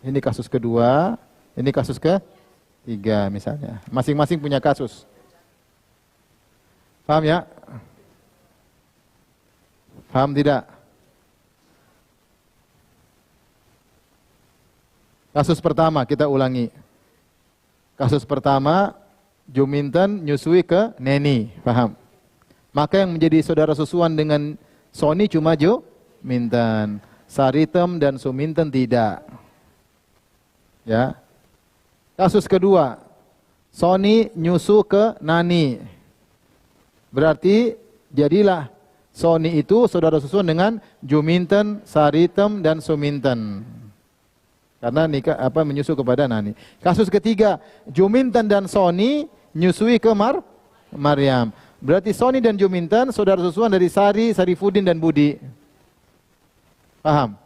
ini kasus kedua, ini kasus ketiga misalnya. Masing-masing punya kasus. Paham ya? Paham tidak? Kasus pertama kita ulangi. Kasus pertama, Juminten nyusui ke Neni, paham? Maka yang menjadi saudara susuan dengan Sony cuma Juminten. Saritem dan Suminten tidak. Ya. Kasus kedua, Sony nyusu ke Nani. Berarti jadilah Sony itu saudara susuan dengan Juminten, Saritem dan Suminten. Karena menyusu kepada Nani. Kasus ketiga, Juminten dan Sony nyusui ke Maryam. Berarti Sony dan Juminten saudara susuan dari Sarifudin dan Budi. Paham?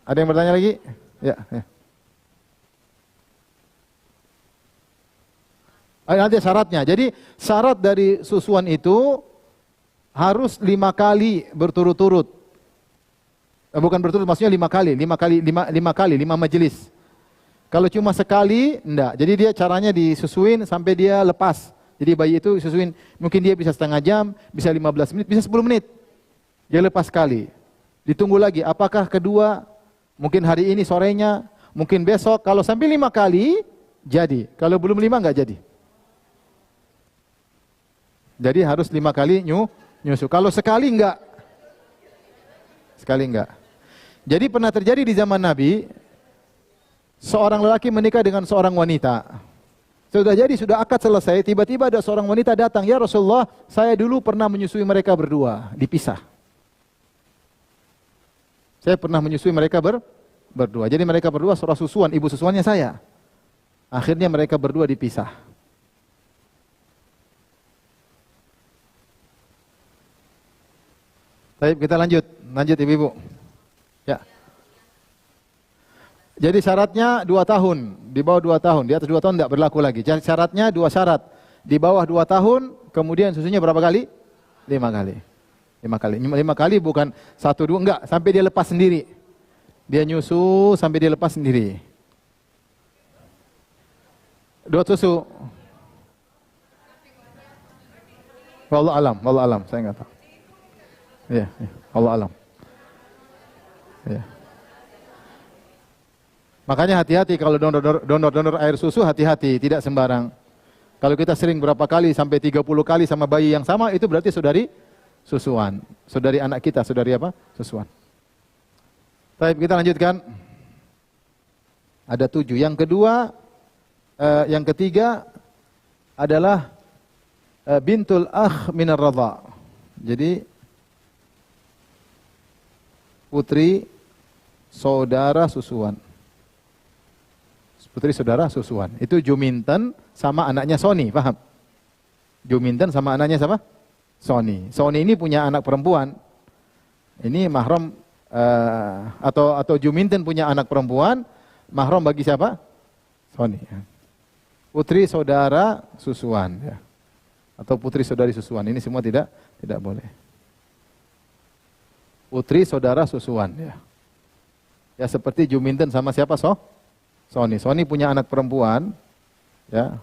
Ada yang bertanya lagi? Ya. Nanti syaratnya. Jadi syarat dari susuan itu harus 5 kali berturut-turut. Bukan berturut, maksudnya 5 kali, 5 majelis. Kalau cuma sekali, enggak. Jadi dia caranya disusuin sampai dia lepas. Jadi bayi itu disusuin, mungkin dia bisa setengah jam, bisa 15 menit, bisa 10 menit. Dia lepas sekali. Ditunggu lagi, apakah kedua, mungkin hari ini sorenya, mungkin besok. Kalau sampai 5 kali, jadi. Kalau belum 5, enggak jadi. Jadi harus 5 kali nyusu. Kalau sekali enggak. Sekali enggak. Jadi pernah terjadi di zaman Nabi, seorang lelaki menikah dengan seorang wanita. Sudah akad selesai, tiba-tiba ada seorang wanita datang, "Ya Rasulullah, saya dulu pernah menyusui mereka berdua, dipisah. Saya pernah menyusui mereka berdua. Jadi mereka berdua seorang susuan, ibu susuannya saya. Akhirnya mereka berdua dipisah." Baik, kita lanjut. Lanjut Ibu-ibu. Ya. Jadi syaratnya 2 tahun, di bawah 2 tahun, di atas 2 tahun tidak berlaku lagi. Jadi syaratnya 2 syarat. Di bawah 2 tahun, kemudian susunya berapa kali? 5 kali. 5 kali. 5 kali bukan 1, 2, enggak, sampai dia lepas sendiri. Dia nyusu sampai dia lepas sendiri. 2 susu. Wallahu alam, saya enggak tahu. Ya, Allah alam. Ya. Makanya hati-hati kalau donor air susu, hati-hati, tidak sembarang. Kalau kita sering berapa kali sampai 30 kali sama bayi yang sama, itu berarti saudari susuan. Saudari anak kita, saudari apa? Susuan. Baik, kita lanjutkan. Ada 7. Yang kedua, yang ketiga adalah bintul akh minar radha. Jadi putri saudara susuan. Putri saudara susuan. Itu Juminten sama anaknya Sony, paham? Juminten sama anaknya siapa? Sony. Sony ini punya anak perempuan. Ini mahram atau Juminten punya anak perempuan, mahram bagi siapa? Sony. Putri saudara susuan, ya. Atau putri saudari susuan. Ini semua tidak boleh. Putri saudara susuan, ya. Ya seperti Juminten sama siapa? Sony. Sony punya anak perempuan, ya.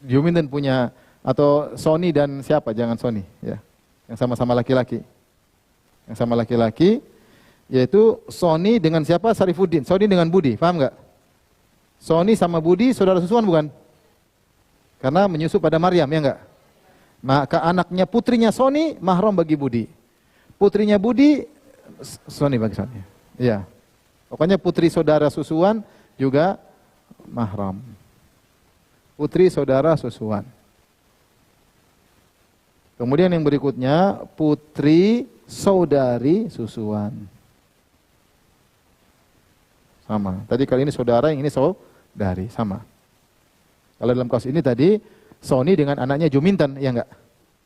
Juminten punya, atau Sony dan siapa? Jangan Sony, ya. Yang sama-sama laki-laki. Yang sama laki-laki, yaitu Sony dengan siapa? Sarifuddin. Sony dengan Budi, paham nggak? Sony sama Budi saudara susuan bukan? Karena menyusu pada Maryam, ya nggak? Maka anaknya putrinya Sony mahram bagi Budi. Putrinya Budi Sony bagi Sony. Iya. Pokoknya putri saudara susuan juga mahram. Putri saudara susuan. Kemudian yang berikutnya putri saudari susuan. Sama. Tadi kali ini saudara, yang ini saudari, sama. Kalau dalam kasus ini tadi Sony dengan anaknya Juminten, ya enggak?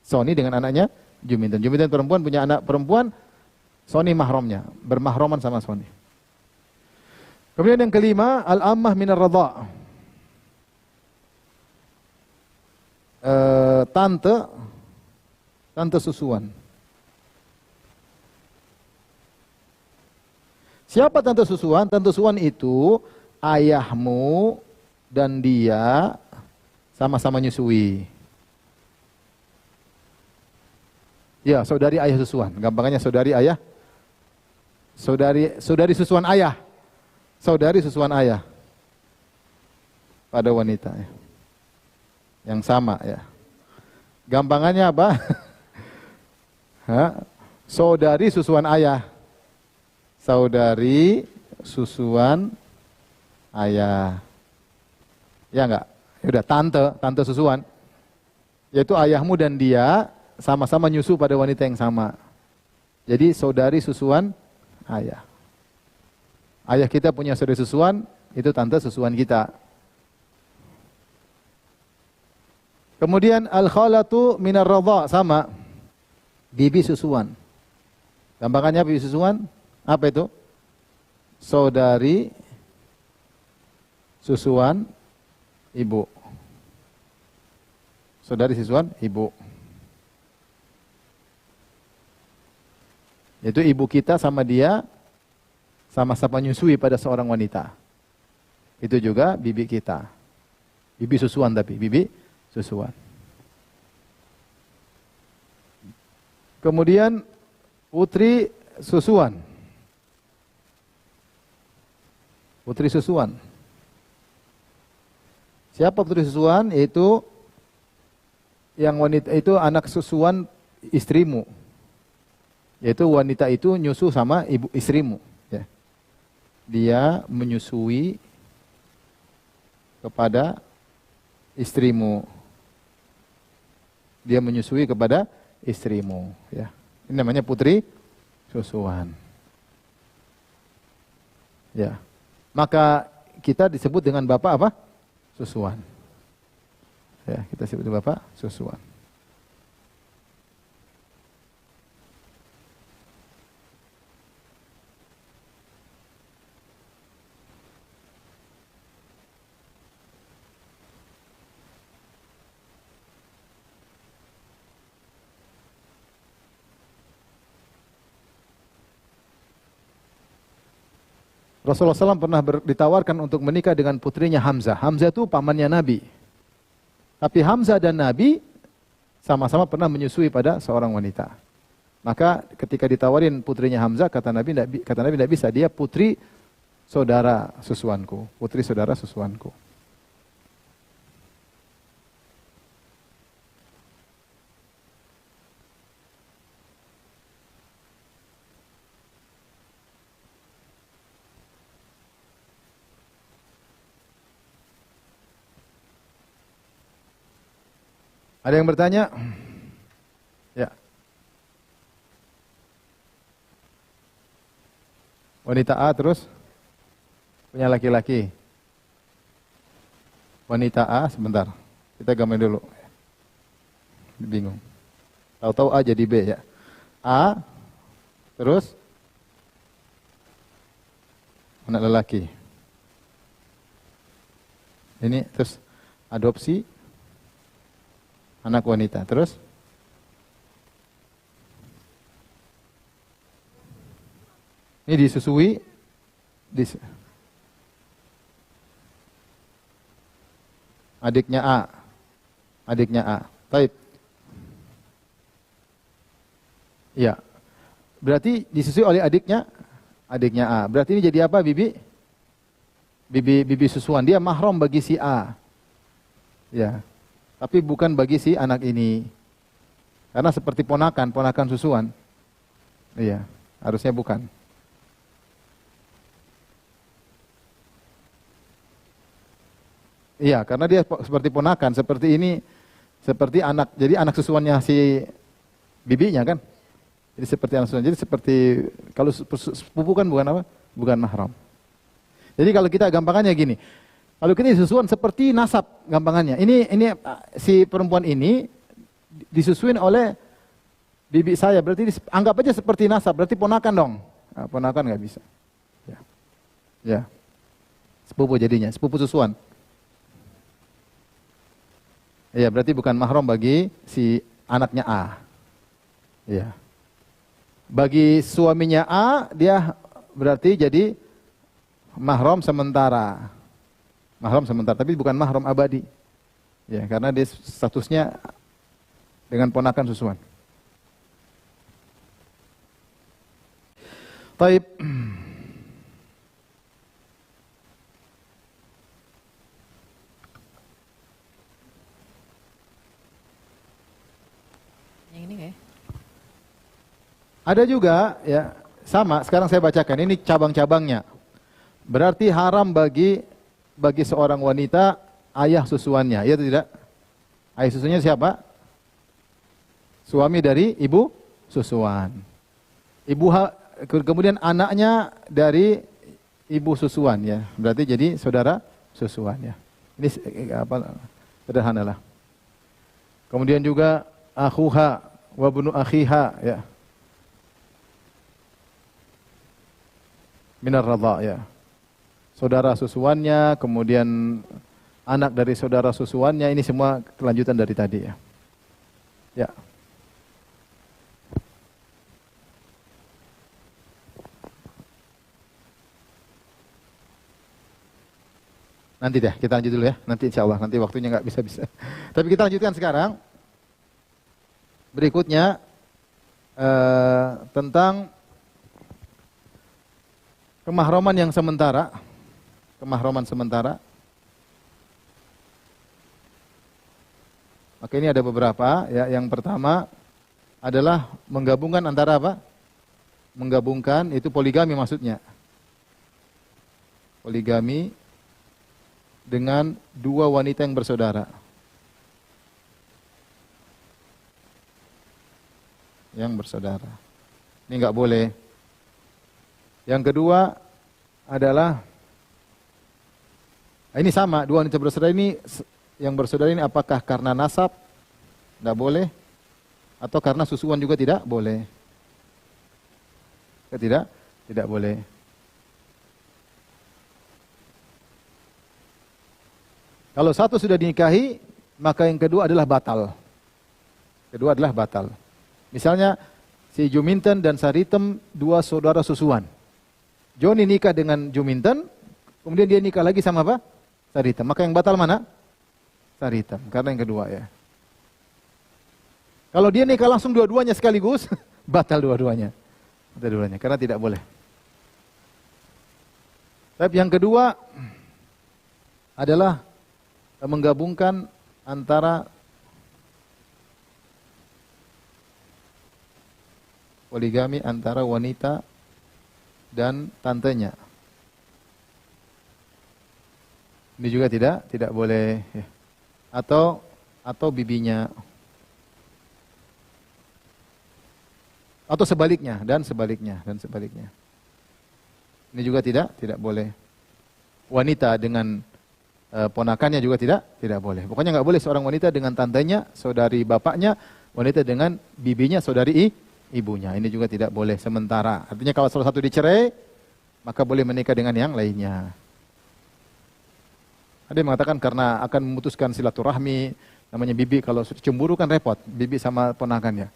Sony dengan anaknya Juminten. Juminten perempuan punya anak perempuan, Sony mahramnya, bermahraman sama Sony. Kemudian yang kelima, al-ammah minar radha. Tante susuan. Siapa tante susuan? Tante susuan itu ayahmu dan dia sama-sama nyusui. Ya, saudari ayah susuan. Gampangnya saudari ayah. Saudari susuan ayah. Saudari susuan ayah. Pada wanita, ya. Yang sama, ya. Gampangannya apa? Saudari susuan ayah. Saudari susuan ayah. Ya enggak? Udah tante susuan. Yaitu ayahmu dan dia sama-sama nyusu pada wanita yang sama. Jadi saudari susuan ayah. Ayah kita punya saudari susuan, itu tante susuan kita. Kemudian al-khalatu minar radha, sama. Bibi susuan. Gampangannya bibi susuan, apa itu? Saudari susuan ibu. Saudari susuan ibu. Yaitu ibu kita sama dia sama-sama nyusui pada seorang wanita. Itu juga bibi kita. Bibi susuan tapi, bibi susuan. Kemudian putri susuan. Putri susuan. Siapa putri susuan? Yaitu yang wanita itu anak susuan istrimu. Yaitu wanita itu nyusu sama ibu istrimu. Ya. Dia menyusui kepada istrimu. Dia menyusui kepada istrimu. Ya. Ini namanya putri susuan. Ya. Maka kita disebut dengan bapak apa? Susuan. Ya, kita sebut bapak susuan. Rasulullah SAW pernah ditawarkan untuk menikah dengan putrinya Hamzah. Hamzah itu pamannya Nabi. Tapi Hamzah dan Nabi sama-sama pernah menyusui pada seorang wanita. Maka ketika ditawarin putrinya Hamzah, kata Nabi tidak bisa. Dia putri saudara susuanku. Putri saudara susuanku. Ada yang bertanya? Ya. Wanita A terus punya laki-laki. Wanita A, sebentar. Kita gambar dulu. Bingung. Tahu-tahu A jadi B ya. A terus anak lelaki. Ini terus adopsi anak wanita. Terus ini disusui adiknya A. Adiknya A. Baik. Iya. Berarti disusui oleh adiknya A. Berarti ini jadi apa, Bibi? Bibi susuan. Dia mahram bagi si A. Ya. Tapi bukan bagi si anak ini. Karena seperti ponakan susuan. Iya, harusnya bukan. Iya, karena dia seperti ponakan, seperti ini, seperti anak. Jadi anak susuannya si bibinya kan. Jadi seperti anak susuan. Jadi seperti, kalau sepupu kan bukan apa? Bukan mahram. Jadi kalau kita gampangannya gini. Kalau kita disusuan seperti nasab gampangannya. Ini si perempuan ini disusuin oleh bibi saya. Berarti anggap aja seperti nasab. Berarti ponakan dong. Nah, ponakan nggak bisa. Ya. Sepupu jadinya. Sepupu susuan. Ya, berarti bukan mahram bagi si anaknya A. Ya. Bagi suaminya A, dia berarti jadi mahram sementara. Mahram sementara, tapi bukan mahram abadi. Ya, karena dia statusnya dengan ponakan susuan. Taib. Yang ini nggak ya? Ada juga, ya, sama. Sekarang saya bacakan. Ini cabang-cabangnya. Berarti haram bagi seorang wanita ayah susuannya, ya tidak? Ayah susunya siapa? Suami dari ibu susuan. Kemudian anaknya dari ibu susuan, ya. Berarti jadi saudara susuan, ya. Ini apa? Sederhana lah. Kemudian juga akhuha wa bunu akhiha, ya. Minar radha, ya. Saudara susuannya, kemudian anak dari saudara susuannya, ini semua kelanjutan dari tadi, ya. Ya. Nanti deh, kita lanjut dulu ya. Nanti insya Allah, nanti waktunya nggak bisa-bisa. Tapi kita lanjutkan sekarang. Berikutnya tentang kemahraman yang sementara. Kemahraman sementara. Maka ini ada beberapa, ya. Yang pertama adalah menggabungkan antara apa? Menggabungkan, itu poligami maksudnya. Poligami dengan dua wanita yang bersaudara. Yang bersaudara. Ini enggak boleh. Yang kedua adalah, ini sama, dua wanita bersaudara ini, yang bersaudara ini apakah karena nasab? Tidak boleh. Atau karena susuan juga tidak boleh. Tidak boleh. Kalau satu sudah dinikahi, maka yang kedua adalah batal. Kedua adalah batal. Misalnya, si Juminten dan Saritem, dua saudara susuan. Joni nikah dengan Juminten, kemudian dia nikah lagi sama apa? Saritem. Maka yang batal mana? Saritem. Karena yang kedua ya. Kalau dia nikah langsung dua-duanya sekaligus, batal dua-duanya. Batal dua-duanya. Karena tidak boleh. Tapi yang kedua adalah menggabungkan antara poligami antara wanita dan tantenya. Ini juga tidak boleh ya. Atau bibinya. Atau sebaliknya dan sebaliknya. Ini juga tidak boleh. Wanita dengan ponakannya juga tidak boleh. Pokoknya nggak boleh seorang wanita dengan tantenya, saudari bapaknya, wanita dengan bibinya, saudari ibunya. Ini juga tidak boleh sementara. Artinya kalau salah satu dicerai, maka boleh menikah dengan yang lainnya. Ada yang mengatakan karena akan memutuskan silaturahmi, namanya bibi kalau cemburu kan repot, bibi sama ponakannya.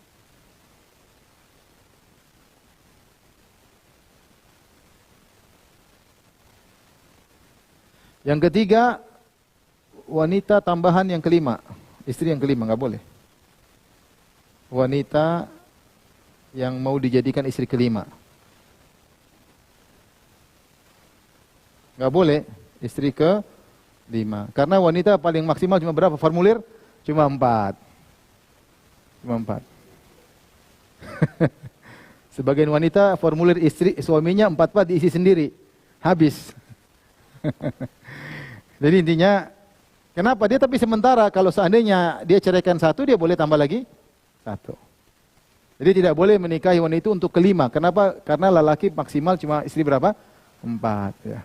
Yang ketiga, wanita tambahan yang kelima, istri yang kelima nggak boleh. Wanita yang mau dijadikan istri kelima, nggak boleh istri kelima. Karena wanita paling maksimal cuma berapa formulir? Cuma 4. Sebagian wanita formulir istri suaminya 4 diisi sendiri, habis. Jadi intinya, kenapa dia tapi sementara kalau seandainya dia ceraikan 1, dia boleh tambah lagi 1. Jadi tidak boleh menikahi wanita itu untuk kelima. Kenapa? Karena lelaki maksimal cuma istri berapa? 4. Ya.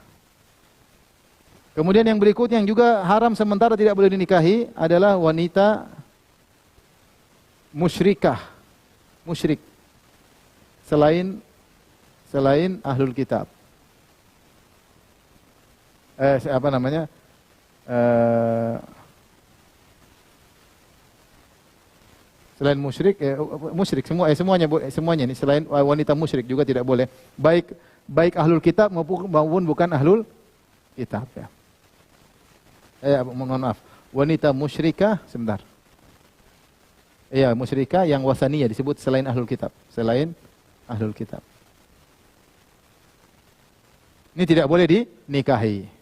Kemudian yang berikutnya yang juga haram sementara tidak boleh dinikahi adalah wanita musyrikah, musyrik selain ahlul kitab. Selain musyrik, semuanya ini selain wanita musyrik juga tidak boleh. Baik ahlul kitab maupun bukan ahlul kitab ya. Mohon maaf. Wanita musyrikah sebentar. Iya, musyrikah yang wasaniyah disebut selain ahlul kitab, selain ahlul kitab. Ini tidak boleh dinikahi.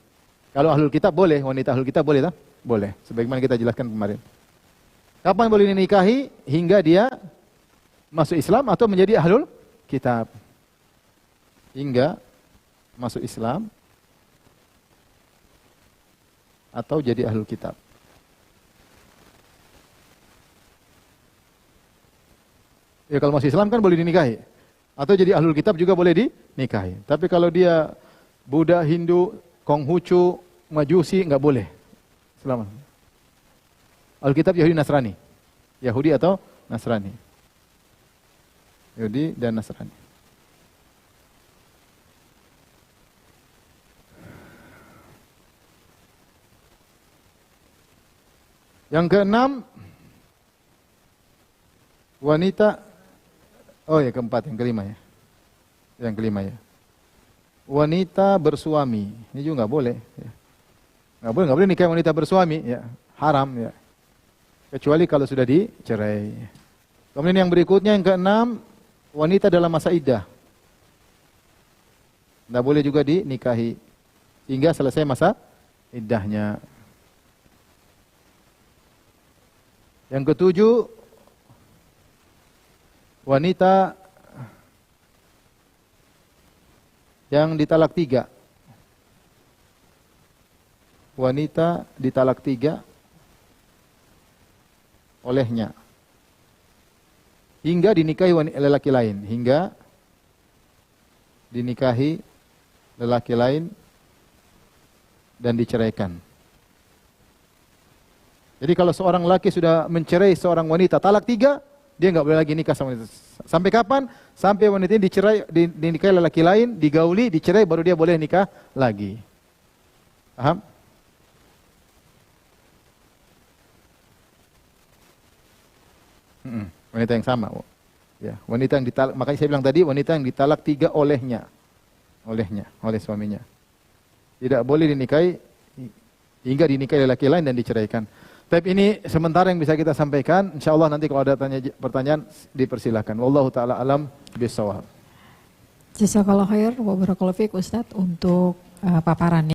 Kalau ahlul kitab boleh, wanita ahlul kitab boleh tak? Boleh, sebagaimana kita jelaskan kemarin. Kapan boleh dinikahi? Hingga dia masuk Islam atau menjadi ahlul kitab. Hingga masuk Islam atau jadi ahlul kitab. Ya kalau masih Islam kan boleh dinikahi. Atau jadi ahlul kitab juga boleh dinikahi. Tapi kalau dia Buddha, Hindu, Konghucu, Majusi nggak boleh. Selamat. Alkitab Yahudi Nasrani. Yahudi atau Nasrani. Yahudi dan Nasrani. Yang keenam, wanita, keempat, yang kelima ya. Yang kelima ya. Wanita bersuami, ini juga nggak boleh. Ya. Nggak boleh nikah wanita bersuami, ya, haram ya. Kecuali kalau sudah dicerai. Kemudian yang berikutnya yang keenam, wanita dalam masa iddah. Nggak boleh juga dinikahi hingga selesai masa iddahnya. Yang ketujuh, wanita yang ditalak 3. Wanita ditalak 3 olehnya. Hingga dinikahi lelaki lain. Hingga dinikahi lelaki lain dan diceraikan. Jadi kalau seorang laki sudah mencerai seorang wanita talak 3, dia nggak boleh lagi nikah sama wanita. Sampai kapan? Sampai wanita ini dinikahi lelaki lain, digauli, dicerai, baru dia boleh nikah lagi. Paham? Wanita yang sama. Ya, wanita yang ditalak, makanya saya bilang tadi wanita yang ditalak 3 olehnya. oleh suaminya. Tidak boleh dinikahi hingga dinikahi laki lain dan diceraikan. Tapi ini sementara yang bisa kita sampaikan. InsyaAllah nanti kalau ada pertanyaan dipersilakan. Wallahu ta'ala alam bisawab. Jazakallahu khair wa barakallahu fiik Ustaz untuk paparannya.